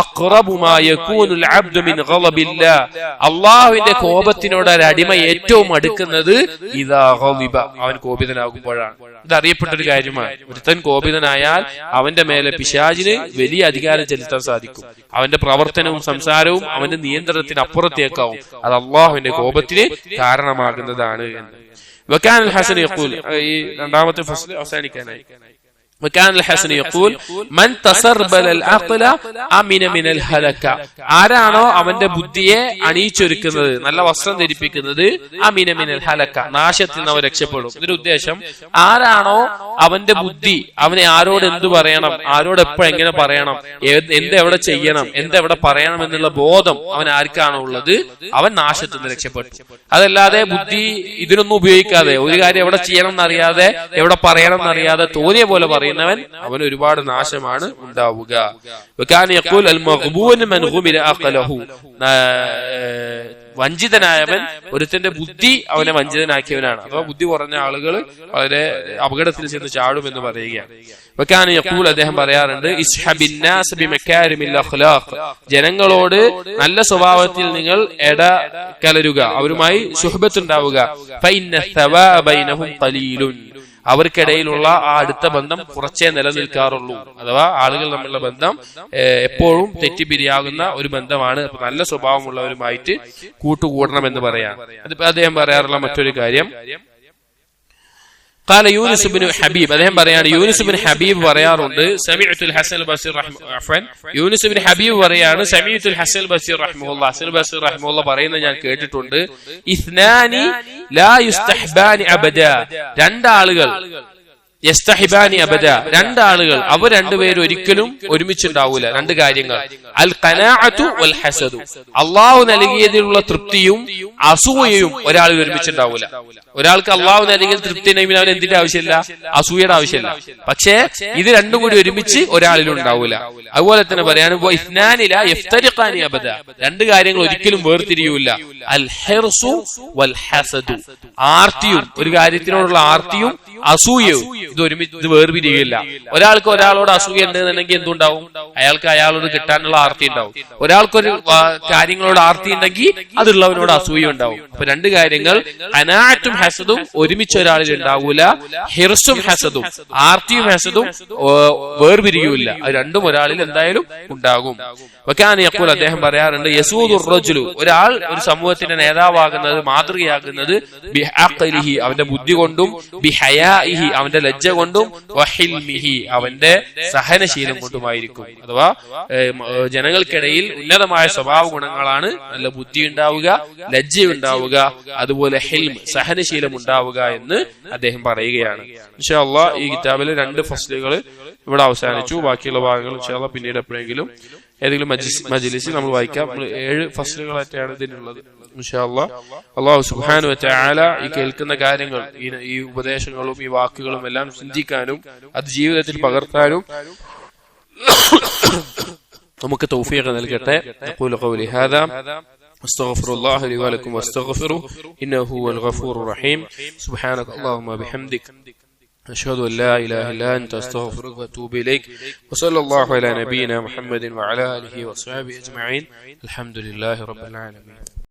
അഖ്റബു മാ യകൂനുൽ അബ്ദു മിൻ ഗളബില്ലാഹ്, അല്ലാഹുവിന്റെ കോപത്തിനോട് ഒരു അടിമ ഏറ്റവും അടുക്കുന്നത് ഇദാ ഗളിബ, അവൻ കോപിതനാകുമ്പോഴാണ്. ഇത് അറിയപ്പെട്ടൊരു കാര്യമാണ്. ഒരുത്തൻ കോപിതനായാൽ അവന്റെ മേലെ പിശാചിന് വലിയ അധികാരം ചെലുത്താൻ സാധിക്കും. അവന്റെ പ്രവർത്തനവും സംസാരവും അവന്റെ നിയന്ത്രണത്തിന് അപ്പുറത്തേക്കാവും. അത് അള്ളാഹുവിന്റെ കോപത്തിന് കാരണമാകുന്നതാണ് എന്ന്. വകാന അൽ ഹസൻ യഖൂൽ, ഈ രണ്ടാമത്തെ ഫസ്ൽ അവസാനിക്കാനായി. وكان الحسن يقول من تسربل العقل امن من الهلكه, ആരാണോ അവന്റെ ബുദ്ധിയെ അണിയിച്ചൊരുക്കുന്നത്, നല്ല വസ്ത്രം ധരിപ്പിക്കുന്നത്, അമിന മിനൽ ഹലക, നാശത്തിൽ നിന്ന് അവൻ രക്ഷപ്പെടും. ഇതിന്റെ ഉദ്ദേശം, ആരാണോ അവന്റെ ബുദ്ധി, അവനെ ആരോട് എന്തു പറയണം, ആരോട് എപ്പോ എങ്ങനെ പറയണം, എന്തെവിടെ ചെയ്യണം, എന്തെവിടെ പറയണം എന്നുള്ള ബോധം അവൻ ആർക്കാണോ ഉള്ളത്, അവൻ നാശത്തിൽ നിന്ന് രക്ഷപ്പെട്ടു. അതല്ലാതെ ബുദ്ധി ഇതിനൊന്നും ഉപയോഗിക്കാതെ, ഒരു കാര്യം എവിടെ ചെയ്യണം എന്നറിയാതെ, എവിടെ പറയണം എന്നറിയാതെ തോന്നിയ പോലെ പറയുന്നവൻ, അവൻ ഒരുപാട് നാശമാണ് ഉണ്ടാവുക. വഞ്ചിതനായവൻ, ഒരുത്തന്റെ ബുദ്ധി അവനെ വഞ്ചിതനാക്കിയവനാണ്. അഥവാ ബുദ്ധി കുറഞ്ഞ ആളുകൾ വളരെ അപകടത്തിൽ ചെന്ന് ചാടുമെന്ന് പറയുകയാണ്. വകാന യഖൂൽ, അദ്ദേഹം പറയാറുണ്ട്, ഇസ്ഹബിൻ നാസ് ബിമകാരിമിൽ അഖ്ലാഖ്, ജനങ്ങളോട് നല്ല സ്വഭാവത്തിൽ നിങ്ങൾ ഇടകലരുക, അവരുമായി സുഹബത്ത് ഉണ്ടാവുക. ഫഇന്ന സവാഅ ബൈനഹും ഖലീലുൻ, അവർക്കിടയിലുള്ള ആ അടുത്ത ബന്ധം കുറച്ചേ നിലനിൽക്കാറുള്ളൂ. അഥവാ ആളുകൾ തമ്മിലുള്ള ബന്ധം എപ്പോഴും തെറ്റിപ്പിരിയാകുന്ന ഒരു ബന്ധമാണ്. നല്ല സ്വഭാവമുള്ളവരുമായിട്ട് കൂട്ടുകൂടണം എന്ന് പറയാം. അതിപ്പോ അദ്ദേഹം പറയാറുള്ള മറ്റൊരു കാര്യം, ഖാല യൂനുസ് ഇബ്നു ഹബീബ്, അദ്ദേഹം പറയാണ്, യൂനുസ് ഇബ്നു ഹബീബ് പറയാറുണ്ട്, സമിഅത്തുൽ ഹസൻ ബസീർ യൂനുസ് ഇബ്നു ഹബീബ് പറയാണ്, സമിഅത്തുൽ ഹസൻ ബസീർ റഹിമഹുല്ലാഹ്, ഹസൻ ബസീർ റഹിമഹുല്ലാഹ് പറയുന്നത് ഞാൻ കേട്ടിട്ടുണ്ട്, ഇസ്നാനി ലാ യുസ്തഹ്ബാനി അബദ, രണ്ടാളുകൾ യസ്തഹിബാനി അബദ, രണ്ടാളുകൾ അവർ രണ്ടുപേരും ഒരിക്കലും ഒരുമിച്ചുണ്ടാവൂല. രണ്ട് കാര്യങ്ങൾ, അൽ ഖനാഅതു വൽ ഹസദു, അള്ളാഹു നൽകിയതിലുള്ള തൃപ്തിയും അസൂയയും ഒരാളിൽ ഒരുമിച്ചുണ്ടാവൂല. ഒരാൾക്ക് അള്ളാഹു നൽകിയ തൃപ്തി ഉണ്ടെങ്കിൽ അവൻ എന്തിന്റെ ആവശ്യമില്ല? അസൂയയുടെ ആവശ്യമില്ല. പക്ഷേ ഇത് രണ്ടും കൂടി ഒരുമിച്ച് ഒരാളിലും ഉണ്ടാവൂല. അതുപോലെ തന്നെ പറയാണ്, അബദ, രണ്ട് കാര്യങ്ങൾ ഒരിക്കലും വേർതിരിയൂല. അൽ ഹിർസു വൽ ഹസദു, ആർത്തിയും, ഒരു കാര്യത്തിനോടുള്ള ആർത്തിയും അസൂയയും ഇത് വേർപിരിയില്ല. ഒരാൾക്ക് ഒരാളോട് അസൂയ ഉണ്ടെന്നുണ്ടെങ്കിൽ എന്തുണ്ടാവും? അയാൾക്ക് അയാളോട് കിട്ടാനുള്ള ആർത്തി ഉണ്ടാവും. ഒരാൾക്കൊരു കാര്യങ്ങളോട് ആർത്തി ഉണ്ടെങ്കിൽ അതുള്ളവനോട് അസൂയ ഉണ്ടാവും. അപ്പൊ രണ്ട് കാര്യങ്ങൾ, ഖനാഅത്തും ഹസദും ഒരുമിച്ച് ഒരാളിൽ ഉണ്ടാവൂല. ഹിർസും ഹസദും, ആർത്തിയും ഹസദും വേർപിരിയൂല. അത് രണ്ടും ഒരാളിൽ എന്തായാലും ഉണ്ടാകും. അദ്ദേഹം പറയാറുണ്ട്, യസൂദുർ റജുലു, ഒരാൾ ഒരു സമൂഹത്തിന്റെ നേതാവാകുന്നത്, മാതൃകയാകുന്നത്, ബിഅഖ്ലിഹി, അവന്റെ ബുദ്ധി കൊണ്ടും, ബിഹയാഇഹി, അവന്റെ ലജ്ജ കൊണ്ടും, വഹിൽമിഹി, അവന്റെ സഹനശീലം കൊണ്ടുമായിരിക്കും. അഥവാ ജനങ്ങൾക്കിടയിൽ ഉന്നതമായ സ്വഭാവ ഗുണങ്ങളാണ് നല്ല ബുദ്ധി ഉണ്ടാവുക, ലജ്ജ ഉണ്ടാവുക, അതുപോലെ ഹിൽം, സഹനശീലം ഉണ്ടാവുക എന്ന് അദ്ദേഹം പറയുകയാണ്. ഇൻഷാ അല്ലാഹ് ഈ കിതാബിലെ 2 ഫസ്ലുകൾ ഇവിടെ അവസാനിച്ചു. ബാക്കിയുള്ള ഭാഗങ്ങൾ ഇൻഷാ അല്ലാഹ് പിന്നീട് എപ്പോഴെങ്കിലും ഏതെങ്കിലും മജ്ലിസിൽ നമ്മൾ വായിക്കാം. 7 ഫസ്ലുകളായിട്ടാണ് ഇതിനുള്ളത്. ഇൻഷാ അല്ലാഹ് അല്ലാഹു സുബ്ഹാനഹു വ തആല ഈ കേൾക്കുന്ന കാര്യങ്ങൾ, ഈ ഉപദേശങ്ങളും ഈ വാക്കുകളും എല്ലാം ചിന്തിക്കാനും അത് ജീവിതത്തിൽ പകർത്താനും നമുക്ക് തൗഫീഖ് നൽകട്ടെ. അഖൂലു ഖൗലി ഹാദാ അസ്തഗ്ഫിറുല്ലാഹ ലി വലക്കും വസ്തഗ്ഫിറുഹു ഇന്നഹു ഹുവൽ ഗഫൂറുർ റഹീം. സുബ്ഹാനക അല്ലാഹുമ്മ ബിഹംദിക أشهد أن لا إله إلا أنت أستغفرك وأتوب إليك وصلى الله على نبينا محمد وعلى آله وصحبه أجمعين. الحمد لله رب العالمين.